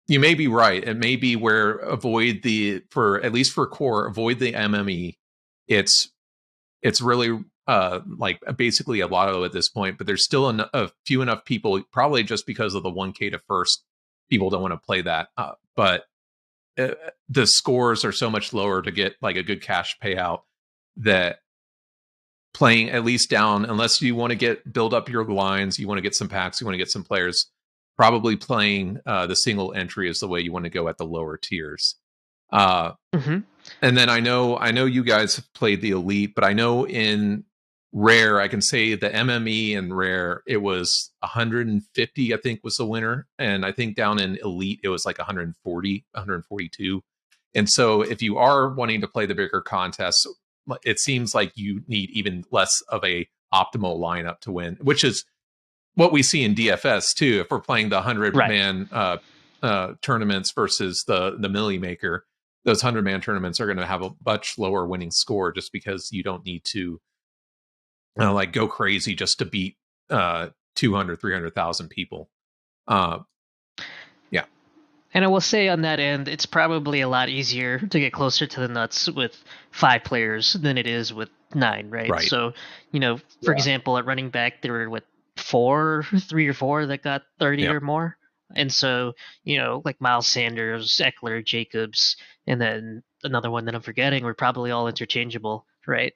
[SPEAKER 1] you may be right. It may be where at least for core, avoid the MME. It's really like basically a lotto at this point, but there's still a few enough people, probably just because of the 1K to first, people don't want to play that. But the scores are so much lower to get like a good cash payout that playing at least down, unless you want to build up your lines, you want to get some packs, you want to get some players, probably playing the single entry is the way you want to go at the lower tiers. And then I know you guys have played the elite, but I know in rare, I can say the MME and rare, it was 150, I think was the winner. And I think down in elite, it was like 140, 142. And so if you are wanting to play the bigger contests, it seems like you need even less of a optimal lineup to win, which is what we see in DFS too. If we're playing the 100-man tournaments versus the Millie Maker, those 100-man tournaments are going to have a much lower winning score, just because you don't need to like go crazy just to beat 200, 300,000 people. Yeah.
[SPEAKER 2] And I will say on that end, it's probably a lot easier to get closer to the nuts with 5 players than it is with 9, right? So, for example, at running back, there were 3 or 4 that got 30 or more. And so, like Miles Sanders, Eckler, Jacobs, and then another one that I'm forgetting, were probably all interchangeable, right?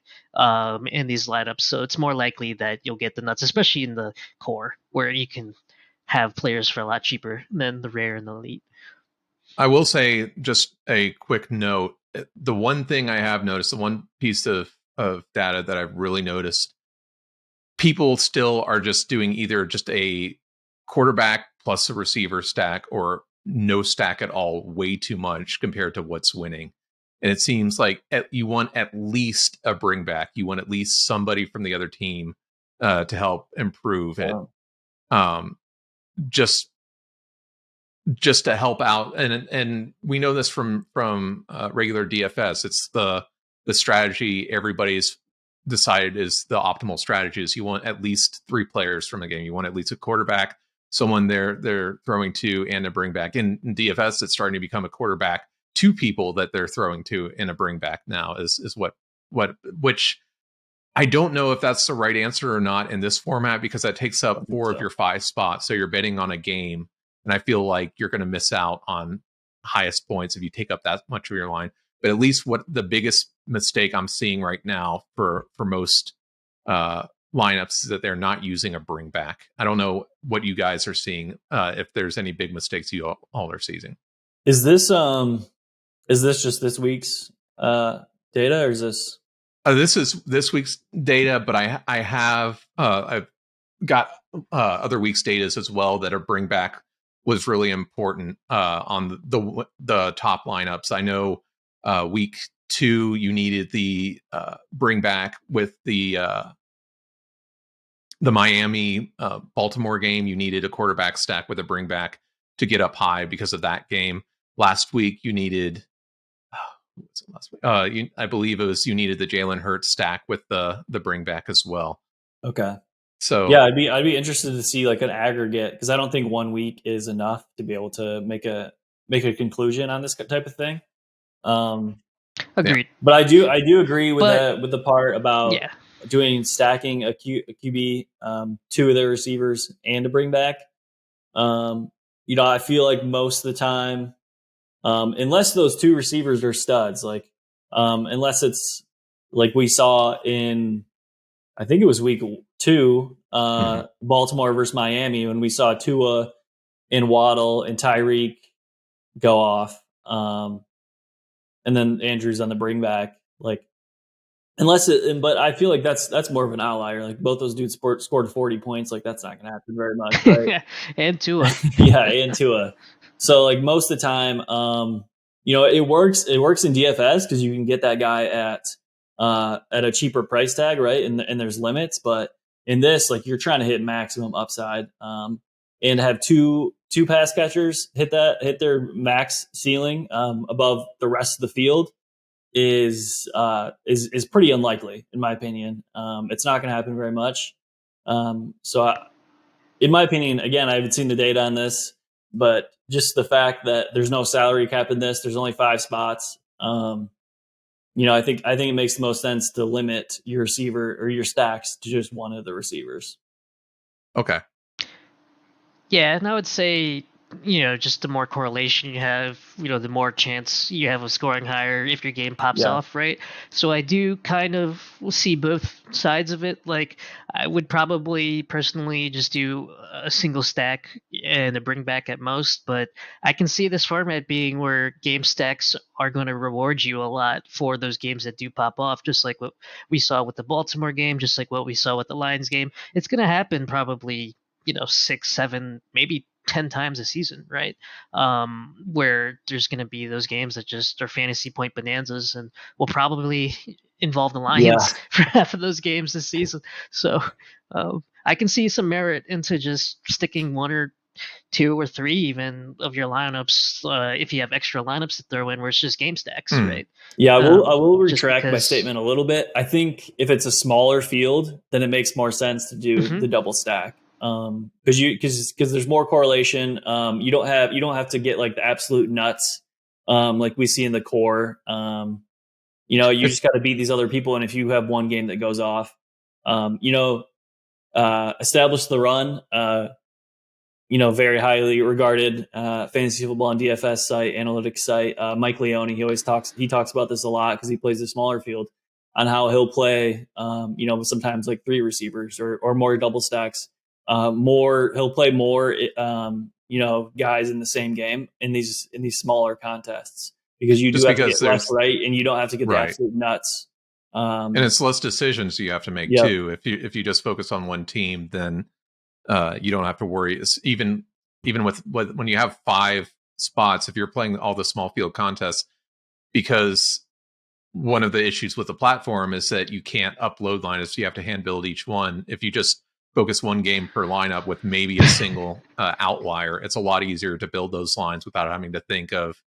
[SPEAKER 2] In these lineups. So it's more likely that you'll get the nuts, especially in the core, where you can have players for a lot cheaper than the rare and the elite.
[SPEAKER 1] I will say, just a quick note, the one thing I have noticed, the one piece of data that I've really noticed, people still are just doing either just a quarterback plus a receiver stack or no stack at all, way too much compared to what's winning. And it seems like you want at least a bring back. You want at least somebody from the other team to help improve it. just to help out, and we know this from regular DFS. It's the strategy everybody's decided is the optimal strategy. Is you want at least 3 players from the game. You want at least a quarterback, someone they're throwing to, and a bring back. In DFS, it's starting to become a quarterback, 2 people that they're throwing to, and a bring back now is which I don't know if that's the right answer or not in this format, because that takes up 4 of your 5 spots. So you're betting on a game, and I feel like you're going to miss out on highest points if you take up that much of your line. But at least what the biggest mistake I'm seeing right now for most lineups is that they're not using a bring back. I don't know what you guys are seeing, if there's any big mistakes you all are seeing.
[SPEAKER 3] Is this just this week's data, or is this?
[SPEAKER 1] This is this week's data, but I've got other weeks' data as well that a bring back was really important on the top lineups. I know week 2 you needed the bring back with the Miami Baltimore game. You needed a quarterback stack with a bring back to get up high because of that game. Last week you needed I believe it was you needed the Jalen Hurts stack with the bring back as well.
[SPEAKER 3] Okay.
[SPEAKER 1] So
[SPEAKER 3] yeah, I'd be interested to see like an aggregate, because I don't think 1 week is enough to be able to make a conclusion on this type of thing.
[SPEAKER 2] Agreed.
[SPEAKER 3] But I do agree with the part about doing stacking a QB, 2 of their receivers, and a bring back. I feel like most of the time, unless those 2 receivers are studs, like unless it's like we saw in, I think it was week 2, Baltimore versus Miami, when we saw Tua and Waddle and Tyreek go off, and then Andrews on the bring back. Like, but I feel like that's more of an outlier. Like, both those dudes scored 40 points. Like, that's not going to happen very much, right?
[SPEAKER 2] And Tua,
[SPEAKER 3] and Tua. So like most of the time, it works. It works in DFS because you can get that guy at a cheaper price tag, right? And there's limits, but in this, like, you're trying to hit maximum upside, and have two pass catchers hit their max ceiling above the rest of the field is pretty unlikely, in my opinion. It's not going to happen very much. In my opinion, again, I haven't seen the data on this, but just the fact that there's no salary cap in this, there's only 5 spots. I think it makes the most sense to limit your receiver or your stacks to just one of the receivers.
[SPEAKER 1] Okay.
[SPEAKER 2] Yeah, and I would say, just the more correlation you have, the more chance you have of scoring higher if your game pops off, right? So I do kind of see both sides of it. Like, I would probably personally just do a single stack and a bring back at most, but I can see this format being where game stacks are going to reward you a lot for those games that do pop off, just like what we saw with the Baltimore game, just like what we saw with the Lions game. It's going to happen probably 6, 7, maybe 10 times a season, right? Where there's going to be those games that just are fantasy point bonanzas, and will probably involve the Lions for half of those games this season. So I can see some merit into just sticking 1 or 2 or 3 even of your lineups, if you have extra lineups to throw in where it's just game stacks, right?
[SPEAKER 3] Yeah, I will retract my statement a little bit. I think if it's a smaller field, then it makes more sense to do the double stack. Because there's more correlation. You don't have to get like the absolute nuts, like we see in the core. You just got to beat these other people, and if you have one game that goes off, establish the run. Very highly regarded fantasy football and DFS site, analytics site. Mike Leone, he talks about this a lot because he plays a smaller field, on how he'll play. Sometimes like 3 receivers or more double stacks. He'll play more, guys in the same game in these smaller contests, because you do have to get less right, and you don't have to get the absolute nuts.
[SPEAKER 1] And it's less decisions you have to make too. If you just focus on one team, then you don't have to worry. It's even with when you have 5 spots, if you're playing all the small field contests, because one of the issues with the platform is that you can't upload lineups, you have to hand build each one. If you just focus one game per lineup with maybe a single outlier. It's a lot easier to build those lines without having to think of,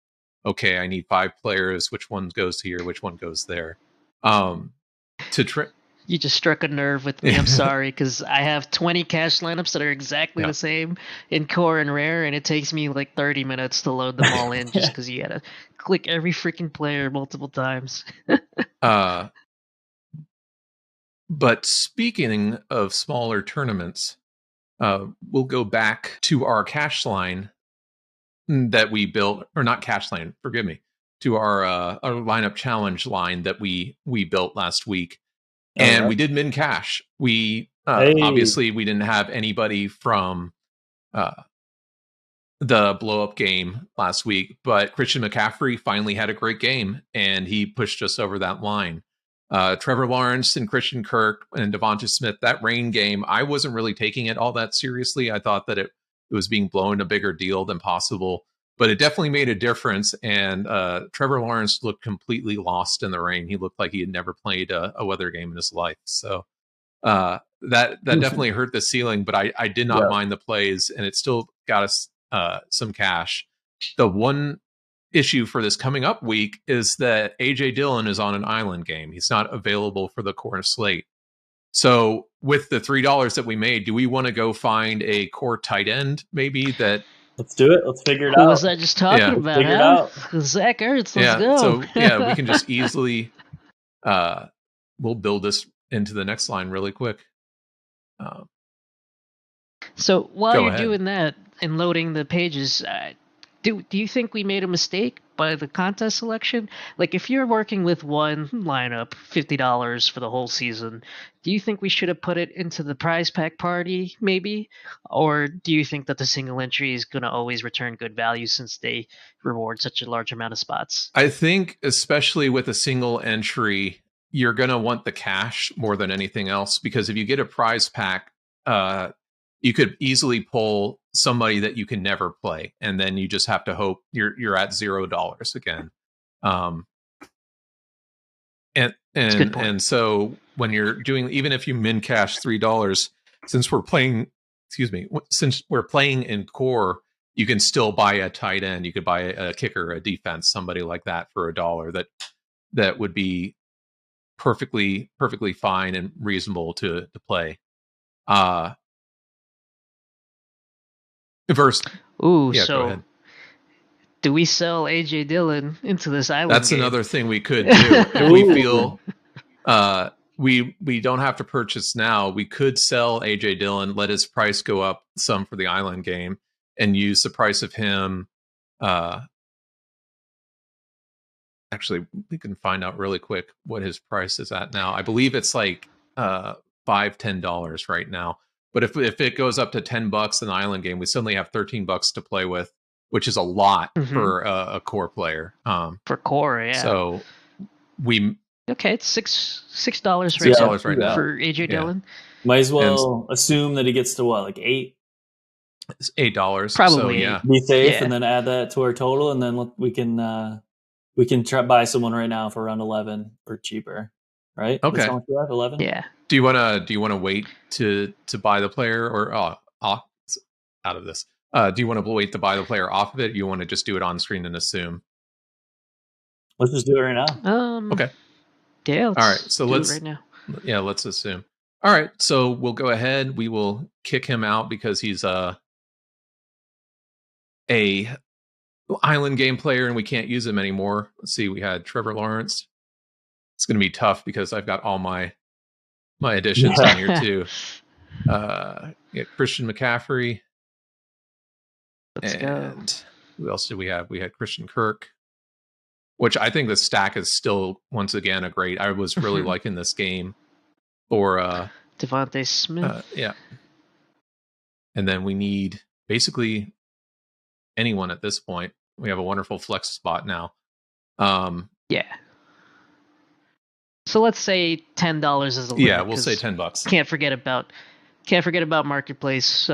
[SPEAKER 1] okay, I need 5 players. Which one goes here? Which one goes there?
[SPEAKER 2] You just struck a nerve with me. I'm sorry, because I have 20 cash lineups that are exactly the same in core and rare, and it takes me like 30 minutes to load them all in just because you gotta click every freaking player multiple times.
[SPEAKER 1] But speaking of smaller tournaments, we'll go back to our cash line that we built, or not cash line, forgive me, to our lineup challenge line that we built last week. And we did min cash. We obviously we didn't have anybody from the blow up game last week, but Christian McCaffrey finally had a great game and he pushed us over that line. Trevor Lawrence and Christian Kirk and Devonta Smith, that rain game, I wasn't really taking it all that seriously. I thought that it was being blown a bigger deal than possible, but it definitely made a difference. And Trevor Lawrence looked completely lost in the rain. He looked like he had never played a weather game in his life. So that definitely hurt the ceiling, but I did not mind the plays, and it still got us some cash. The one issue for this coming up week is that AJ Dillon is on an island game. He's not available for the core slate. So with the $3 that we made, do we want to go find a core tight end maybe that?
[SPEAKER 3] Let's do it. Let's figure it out.
[SPEAKER 2] Who was I just talking about?
[SPEAKER 3] Figure it out.
[SPEAKER 2] Zach Ertz, let's go.
[SPEAKER 1] So we can just easily we'll build this into the next line really quick.
[SPEAKER 2] So while you're doing that and loading the pages, do you think we made a mistake by the contest selection? Like, if you're working with one lineup, $50 for the whole season, do you think we should have put it into the prize pack party, maybe? Or do you think that the single entry is going to always return good value since they reward such a large amount of spots?
[SPEAKER 1] I think, especially with a single entry, you're going to want the cash more than anything else, because if you get a prize pack, you could easily pull somebody that you can never play, and then you just have to hope you're at $0 again. And so when you're doing, even if you min cash $3, since we're playing in core, you can still buy a tight end. You could buy a kicker, a defense, somebody like that for $1. That would be perfectly fine and reasonable to play. First,
[SPEAKER 2] so do we sell AJ Dillon into this island?
[SPEAKER 1] That's
[SPEAKER 2] game?
[SPEAKER 1] Another thing we could do. If we feel we don't have to purchase now, we could sell AJ Dillon, let his price go up some for the island game, and use the price of him. Actually, we can find out really quick what his price is at now. I believe it's like $5-10 right now. But if it goes up to $10 in the island game, we suddenly have $13 to play with, which is a lot for a core player.
[SPEAKER 2] For core, yeah.
[SPEAKER 1] So
[SPEAKER 2] it's $6
[SPEAKER 1] right now
[SPEAKER 2] for AJ Dillon.
[SPEAKER 3] Might as well assume that he gets to what, like $8?
[SPEAKER 1] It's $8.
[SPEAKER 2] Probably.
[SPEAKER 1] So,
[SPEAKER 3] be safe, and then add that to our total, and then we can try buy someone right now for around 11 or cheaper. Right?
[SPEAKER 1] Okay.
[SPEAKER 3] How much do you have? 11?
[SPEAKER 2] Yeah.
[SPEAKER 1] Do you want to wait to buy the player, or out of this? Do you want to wait to buy the player off of it? Or you want to just do it on screen and assume?
[SPEAKER 3] Let's just do it right now.
[SPEAKER 1] Okay.
[SPEAKER 2] Yeah.
[SPEAKER 1] All right. So let's
[SPEAKER 2] do it right now.
[SPEAKER 1] Yeah, let's assume. All right. So we'll go ahead. We will kick him out because he's a island game player and we can't use him anymore. Let's see. We had Trevor Lawrence. It's going to be tough because I've got all my additions on here too. Christian McCaffrey.
[SPEAKER 2] Let's go.
[SPEAKER 1] Who else did we have? We had Christian Kirk, which I think the stack is still, once again, a great. I was really liking this game for
[SPEAKER 2] Devonta Smith.
[SPEAKER 1] And then we need basically anyone at this point. We have a wonderful flex spot now.
[SPEAKER 2] So let's say $10 is the limit.
[SPEAKER 1] Yeah, we'll say $10.
[SPEAKER 2] Can't forget about marketplace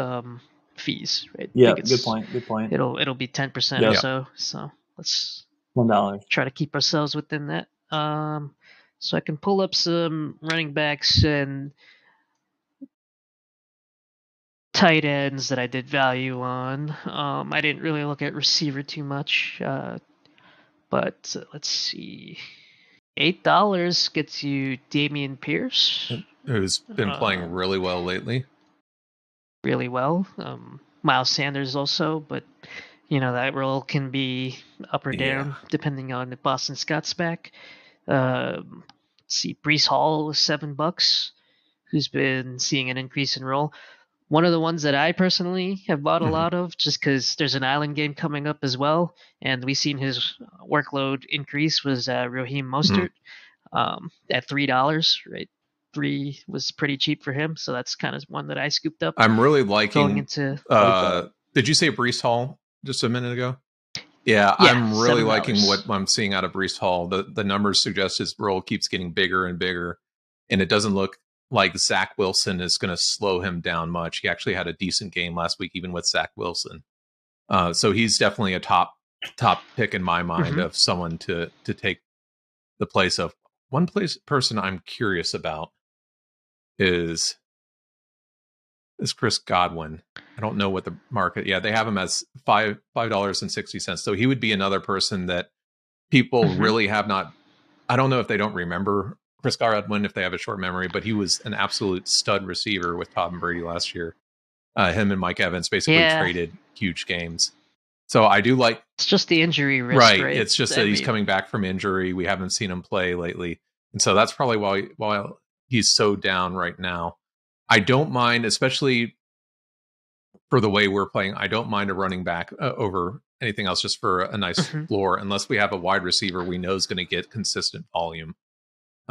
[SPEAKER 2] fees, right?
[SPEAKER 3] Yeah, good point.
[SPEAKER 2] It'll be 10% or so. So let's
[SPEAKER 3] $1.
[SPEAKER 2] Try to keep ourselves within that. So I can pull up some running backs, and tight ends that I did value on. I didn't really look at receiver too much, but let's see. $8 gets you Dameon Pierce,
[SPEAKER 1] who's been playing really well lately.
[SPEAKER 2] Really well. Miles Sanders also, but that role can be up or down depending on if Boston Scott's back. Let's see, Breece Hall was $7, who's been seeing an increase in role. One of the ones that I personally have bought a lot of, just because there's an island game coming up as well, and we've seen his workload increase, was Raheem Mostert at $3, right? 3 was pretty cheap for him, so that's kind of one that I scooped up.
[SPEAKER 1] I'm really liking
[SPEAKER 2] going into.
[SPEAKER 1] Did you say Breece Hall just a minute ago? Yeah, I'm really
[SPEAKER 2] $7.
[SPEAKER 1] liking what I'm seeing out of Breece Hall. The numbers suggest his role keeps getting bigger and bigger, and it doesn't look like Zach Wilson is going to slow him down much. He actually had a decent game last week, even with Zach Wilson. So he's definitely a top pick in my mind of someone to take the place of. One person I'm curious about is Chris Godwin. I don't know what the market. Yeah, they have him as $5.60. So he would be another person that people really have not. I don't know if they don't remember Chris Godwin, if they have a short memory, but he was an absolute stud receiver with Tom Brady last year. Him and Mike Evans basically traded huge games. So I do like.
[SPEAKER 2] It's just the injury risk, right?
[SPEAKER 1] It's just that he's coming back from injury. We haven't seen him play lately, and so that's probably why he's so down right now. I don't mind, especially for the way we're playing. I don't mind a running back over anything else, just for a nice floor, unless we have a wide receiver we know is going to get consistent volume.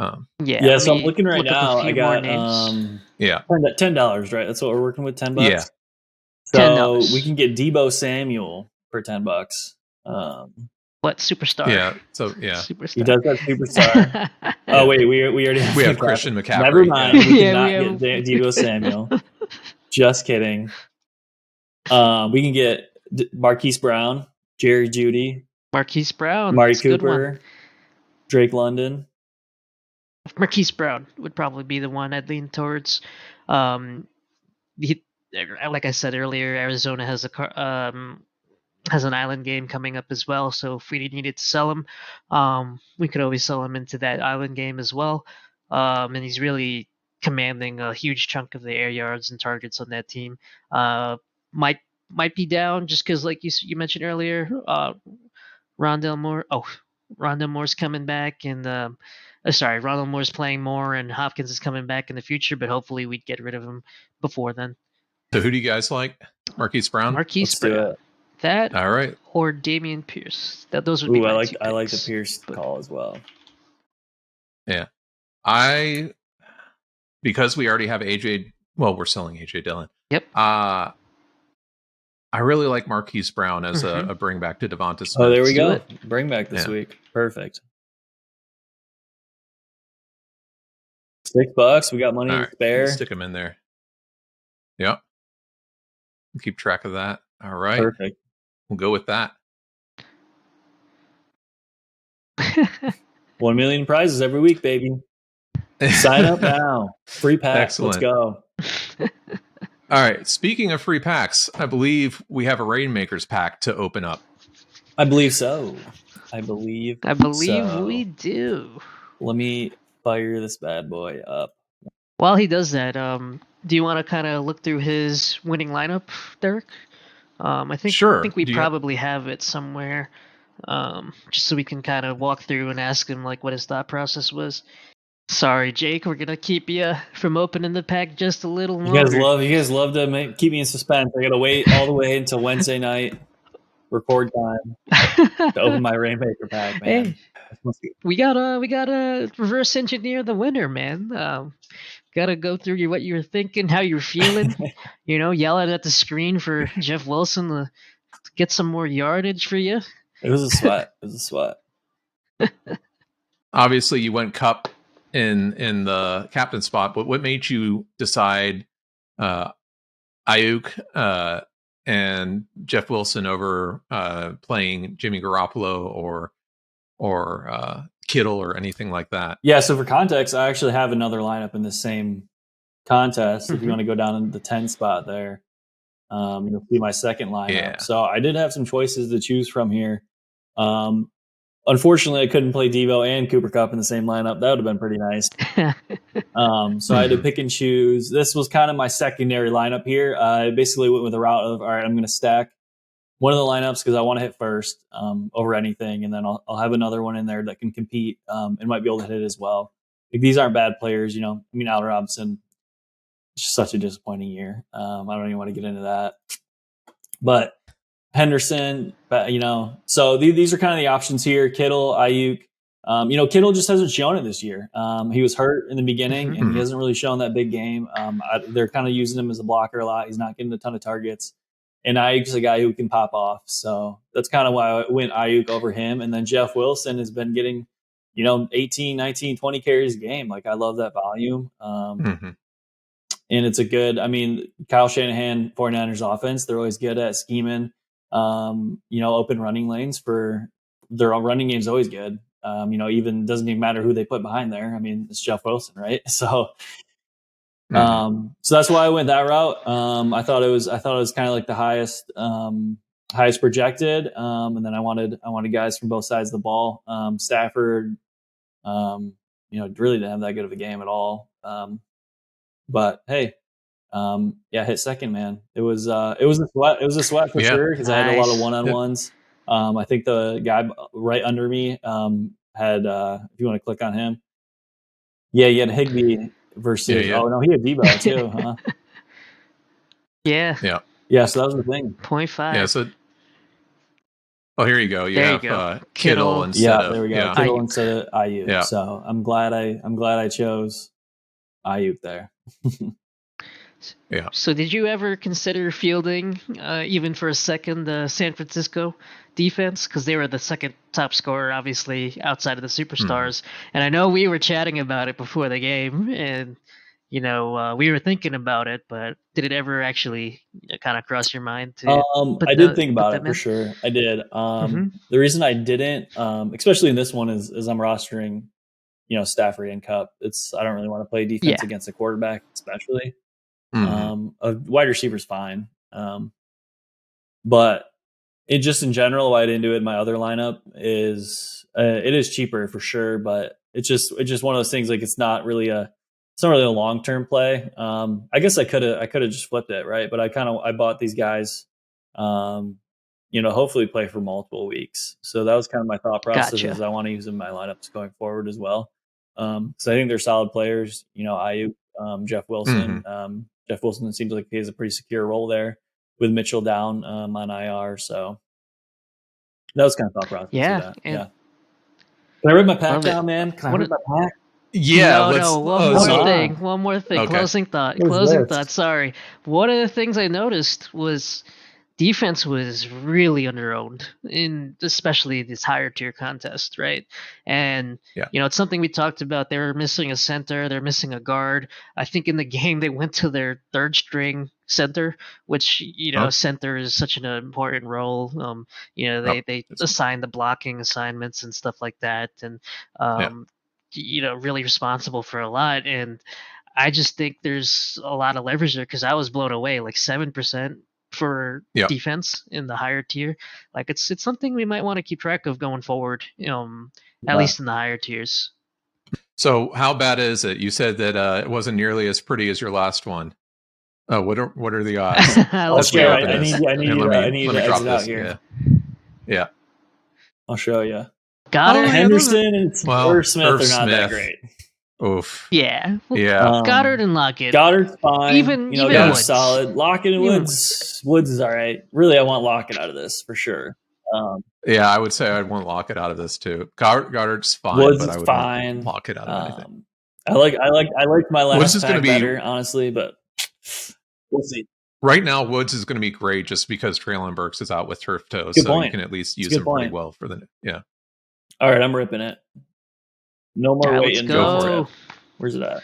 [SPEAKER 3] So I'm looking right now. I got $10, right? That's what we're working with. $10.
[SPEAKER 1] Yeah.
[SPEAKER 3] So $10. We can get Deebo Samuel for $10.
[SPEAKER 2] What superstar?
[SPEAKER 1] Yeah. So superstar.
[SPEAKER 3] He does have superstar. Oh wait, we already
[SPEAKER 1] have Christian McCaffrey.
[SPEAKER 3] Never mind. We cannot get Deebo Samuel. Just kidding. We can get Marquise Brown, Jerry Jeudy,
[SPEAKER 2] Marquise Brown,
[SPEAKER 3] Amari Cooper, Drake London.
[SPEAKER 2] Marquise Brown would probably be the one I'd lean towards. Like I said earlier, Arizona has an island game coming up as well. So if we needed to sell him, we could always sell him into that island game as well. And he's really commanding a huge chunk of the air yards and targets on that team. Might be down just because, like you mentioned earlier, Rondell Moore's coming back, and Rondell Moore's playing more, and Hopkins is coming back in the future. But hopefully, we'd get rid of him before then.
[SPEAKER 1] So, who do you guys like? Marquise Brown.
[SPEAKER 2] Marquise Brown. That
[SPEAKER 1] all right,
[SPEAKER 2] or Dameon Pierce. Those would be. I
[SPEAKER 3] like the Pierce call as well.
[SPEAKER 1] Yeah, because we already have AJ. Well, we're selling AJ Dillon.
[SPEAKER 2] Yep.
[SPEAKER 1] I really like Marquise Brown as a bring back to Devonta Smith.
[SPEAKER 3] Oh, there we go. Bring back this week. Perfect. $6. We got money to spare.
[SPEAKER 1] Stick him in there. Yep. Keep track of that. All right.
[SPEAKER 3] Perfect.
[SPEAKER 1] We'll go with that.
[SPEAKER 3] 1 million prizes every week, baby. Sign up now. Free pack.
[SPEAKER 1] Excellent.
[SPEAKER 3] Let's go.
[SPEAKER 1] All right. Speaking of free packs, I believe we have a Reignmaker's pack to open up.
[SPEAKER 3] I believe so. I believe so.
[SPEAKER 2] We do.
[SPEAKER 3] Let me fire this bad boy up.
[SPEAKER 2] While he does that, do you want to kind of look through his winning lineup, Derek? I think we probably have it somewhere, just so we can kind of walk through and ask him like what his thought process was. Sorry, Jake, we're gonna keep you from opening the pack just a little longer.
[SPEAKER 3] You guys love to keep me in suspense. I gotta wait all the way until Wednesday night record time to open my Reignmaker pack, man.
[SPEAKER 2] Hey, we gotta reverse engineer the winner, man. Gotta go through what you were thinking, how you're feeling. Yelling at the screen for Jeff Wilson to get some more yardage for you.
[SPEAKER 3] It was a sweat.
[SPEAKER 1] Obviously, you went Cup in the captain spot, but what made you decide Ayuk and Jeff Wilson over playing Jimmy Garoppolo or Kittle or anything like that?
[SPEAKER 3] Yeah, so for context, I actually have another lineup in the same contest. If you want to go down in the 10 spot there, You'll see my second lineup.
[SPEAKER 1] Yeah.
[SPEAKER 3] So I did have some choices to choose from here. Unfortunately, I couldn't play Devo and Cooper Kupp in the same lineup. That would have been pretty nice. So I had to pick and choose. This was kind of my secondary lineup here. I basically went with a route of, all right, I'm going to stack one of the lineups because I want to hit first over anything, and then I'll have another one in there that can compete and might be able to hit it as well. Like, these aren't bad players, you know. I mean, Allen Robinson, just such a disappointing year. I don't even want to get into that. But Henderson, you know, so these are kind of the options here. Kittle, Ayuk. You know, Kittle just hasn't shown it this year. He was hurt in the beginning, and he hasn't really shown that big game. They're kind of using him as a blocker a lot. He's not getting a ton of targets. And Ayuk's a guy who can pop off. So that's kind of why I went Ayuk over him. And then Jeff Wilson has been getting, you know, 18, 19, 20 carries a game. Like, I love that volume. And it's a good, I mean, Kyle Shanahan, 49ers offense, they're always good at scheming, you know, open running lanes for their own running game's always good. You know, even doesn't even matter who they put behind there. I mean, it's Jeff Wilson, right? So, so that's why I went that route. I thought it was kind of like the highest projected. And then I wanted guys from both sides of the ball. Stafford, you know, really didn't have that good of a game at all. But hey, yeah, hit second, man. It was a sweat. It was a sweat for sure because I had a lot of one-on-ones. I think the guy right under me had, if you want to click on him, he had Higbee versus. Oh no, he had Debo too, huh?
[SPEAKER 2] Yeah.
[SPEAKER 3] So that was the thing.
[SPEAKER 2] 0.5.
[SPEAKER 1] Yeah. So, here you go. You have Kittle instead of
[SPEAKER 3] there we go. Kittle instead of Ayuk. Yeah. So I'm glad I chose Ayuk there.
[SPEAKER 1] Yeah.
[SPEAKER 2] So did you ever consider fielding, even for a second, the San Francisco defense? Because they were the second top scorer, obviously, outside of the superstars. And I know we were chatting about it before the game, and, you know, we were thinking about it, but did it ever actually kind of cross your mind to
[SPEAKER 3] I did think about it for sure. I did. The reason I didn't, especially in this one, is I'm rostering, you know, Stafford and Kupp. I don't really want to play defense against a quarterback, especially. A wide receiver's fine. But it just in general, why I didn't do it in my other lineup is it is cheaper for sure, but it's just one of those things. Like, it's not really a long-term play. I guess I could have just flipped it, right? But I bought these guys, you know, hopefully play for multiple weeks. So that was kind of my thought process. Is I want to use them in my lineups going forward as well. So I think they're solid players. You know, Ayuk, Jeff Wilson. Jeff Wilson seems like he has a pretty secure role there with Mitchell down on IR. So that was kind of thought process.
[SPEAKER 2] Yeah.
[SPEAKER 3] Can I read my pack now, man? Can I read my pack?
[SPEAKER 1] Yeah.
[SPEAKER 2] No. One more thing. Okay. Closing thought. Sorry. One of the things I noticed was defense was really under-owned in especially this higher tier contest, right? And you know, it's something we talked about. They were missing a center, they're missing a guard. I think in the game they went to their third string center, which, you know, center is such an important role. You know, they assign the blocking assignments and stuff like that, and you know, really responsible for a lot. And I just think there's a lot of leverage there because I was blown away, like 7% for defense in the higher tier. Like, it's something we might want to keep track of going forward, at least in the higher tiers.
[SPEAKER 1] So how bad is it? You said that it wasn't nearly as pretty as your last one. What are the odds?
[SPEAKER 3] I'll show you. I need to exit out here.
[SPEAKER 1] Yeah.
[SPEAKER 3] I'll show you.
[SPEAKER 2] Goddard,
[SPEAKER 3] Henderson and Irv Smith are not that great.
[SPEAKER 1] Oof.
[SPEAKER 2] Yeah. Goddard and Lockett.
[SPEAKER 3] Goddard's fine.
[SPEAKER 2] Even
[SPEAKER 3] Goddard's solid. Lockett and Woods. Woods is all right. Really, I want Lockett out of this for sure.
[SPEAKER 1] Yeah, I would say I'd want Lockett out of this too. Goddard's fine,
[SPEAKER 3] Woods
[SPEAKER 1] but I would
[SPEAKER 3] fine.
[SPEAKER 1] want Lockett out of anything.
[SPEAKER 3] I like my last pack better, honestly, but we'll see.
[SPEAKER 1] Right now, Woods is going to be great just because Traylon Burks is out with turf toe, so you can at least use him pretty well for the
[SPEAKER 3] All right, I'm ripping it. No more waiting.
[SPEAKER 2] Go
[SPEAKER 3] for it. Where's it at?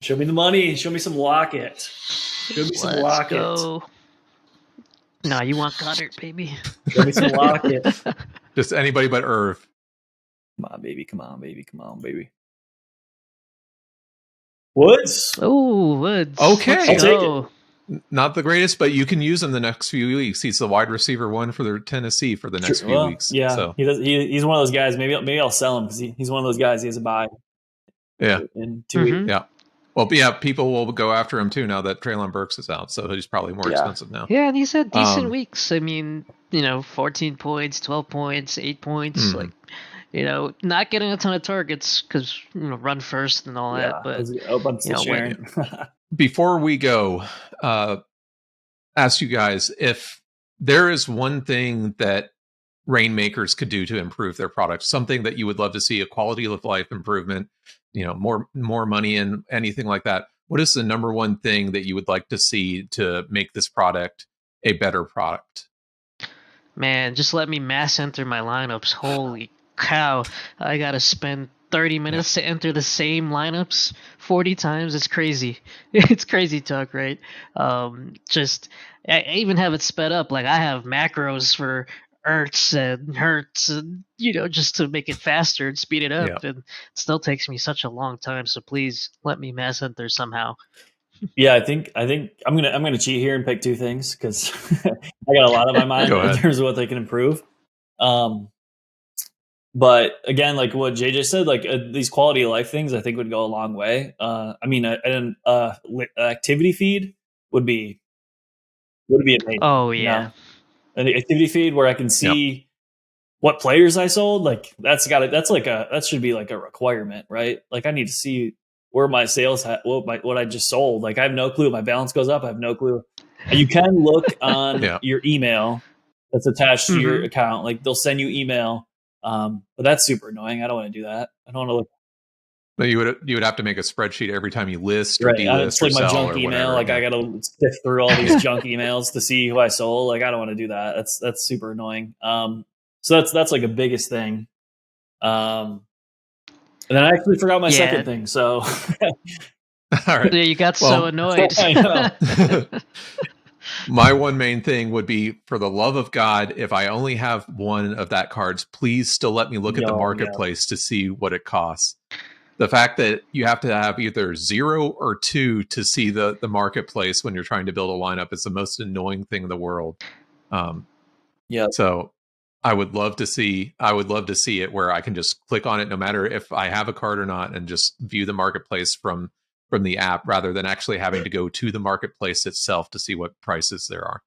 [SPEAKER 3] Show me the money. Show me some Lockett. Show me some Lockett.
[SPEAKER 2] Go. No, you want Goddard, baby.
[SPEAKER 3] Show me some Lockett.
[SPEAKER 1] Just anybody but Irv.
[SPEAKER 3] Come on, baby. Come on, baby. Come on, baby. Woods.
[SPEAKER 2] Oh, Woods.
[SPEAKER 1] Okay.
[SPEAKER 2] Let's
[SPEAKER 3] I'll take
[SPEAKER 2] go.
[SPEAKER 1] Not the greatest, but you can use him the next few weeks. He's the wide receiver one for the Tennessee for the next few weeks.
[SPEAKER 3] Yeah,
[SPEAKER 1] so
[SPEAKER 3] he's one of those guys. Maybe I'll sell him because he's one of those guys. He has a buy.
[SPEAKER 1] Yeah.
[SPEAKER 3] In 2 weeks.
[SPEAKER 1] Yeah. Well, yeah, people will go after him too now that Treylon Burks is out, so he's probably more expensive now.
[SPEAKER 2] Yeah, and he's had decent weeks. I mean, 14 points, 12 points, 8 points. Like, not getting a ton of targets because run first and all that. But
[SPEAKER 1] before we go, ask you guys if there is one thing that Reignmakers could do to improve their product, something that you would love to see, a quality of life improvement, more money and anything like that. What is the number one thing that you would like to see to make this product a better product?
[SPEAKER 2] Man, just let me mass enter my lineups. Holy cow. I got to spend 30 minutes to enter the same lineups 40 times. It's crazy. It's crazy talk, right? I even have it sped up. Like, I have macros for Ertz and Hertz, and just to make it faster and speed it up. And it still takes me such a long time. So please let me mass enter somehow.
[SPEAKER 3] Yeah, I think I'm gonna cheat here and pick two things because I got a lot on my mind in terms of what they can improve. But again, like what JJ said, like these quality of life things, I think would go a long way. I mean, an activity feed would be amazing.
[SPEAKER 2] Oh yeah.
[SPEAKER 3] An activity feed where I can see what players I sold, like that should be like a requirement, right? Like I need to see where my sales what I just sold. Like I have no clue. My balance goes up. I have no clue. And you can look on your email that's attached to your account. Like they'll send you email, but that's super annoying. I don't want to do that. I don't want to look.
[SPEAKER 1] But you would have to make a spreadsheet every time you list or
[SPEAKER 3] right.
[SPEAKER 1] delist
[SPEAKER 3] It's like
[SPEAKER 1] or
[SPEAKER 3] my
[SPEAKER 1] sell
[SPEAKER 3] junk
[SPEAKER 1] or
[SPEAKER 3] email.
[SPEAKER 1] whatever.
[SPEAKER 3] Like I gotta sift through all these junk emails to see who I sold. Like I don't want to do that. That's super annoying. So that's like a biggest thing. And then I actually forgot my second thing. So
[SPEAKER 1] all right.
[SPEAKER 2] Yeah, you got so annoyed.
[SPEAKER 3] I know.
[SPEAKER 1] My one main thing would be, for the love of God, if I only have one of that cards, please still let me look at the marketplace to see what it costs. The fact that you have to have either 0 or 2 to see the marketplace when you're trying to build a lineup is the most annoying thing in the world. So I would love to see it where I can just click on it no matter if I have a card or not and just view the marketplace from the app rather than actually having to go to the marketplace itself to see what prices there are.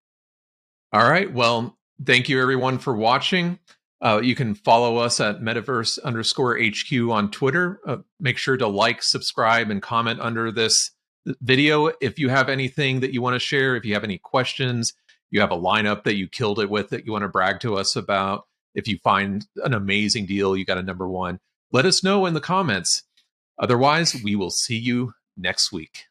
[SPEAKER 1] All right. Well, thank you everyone for watching. You can follow us at Metaverse_HQ on Twitter. Make sure to like, subscribe, and comment under this video. If you have anything that you want to share, if you have any questions, you have a lineup that you killed it with that you want to brag to us about, if you find an amazing deal, you got a number one, let us know in the comments. Otherwise, we will see you next week.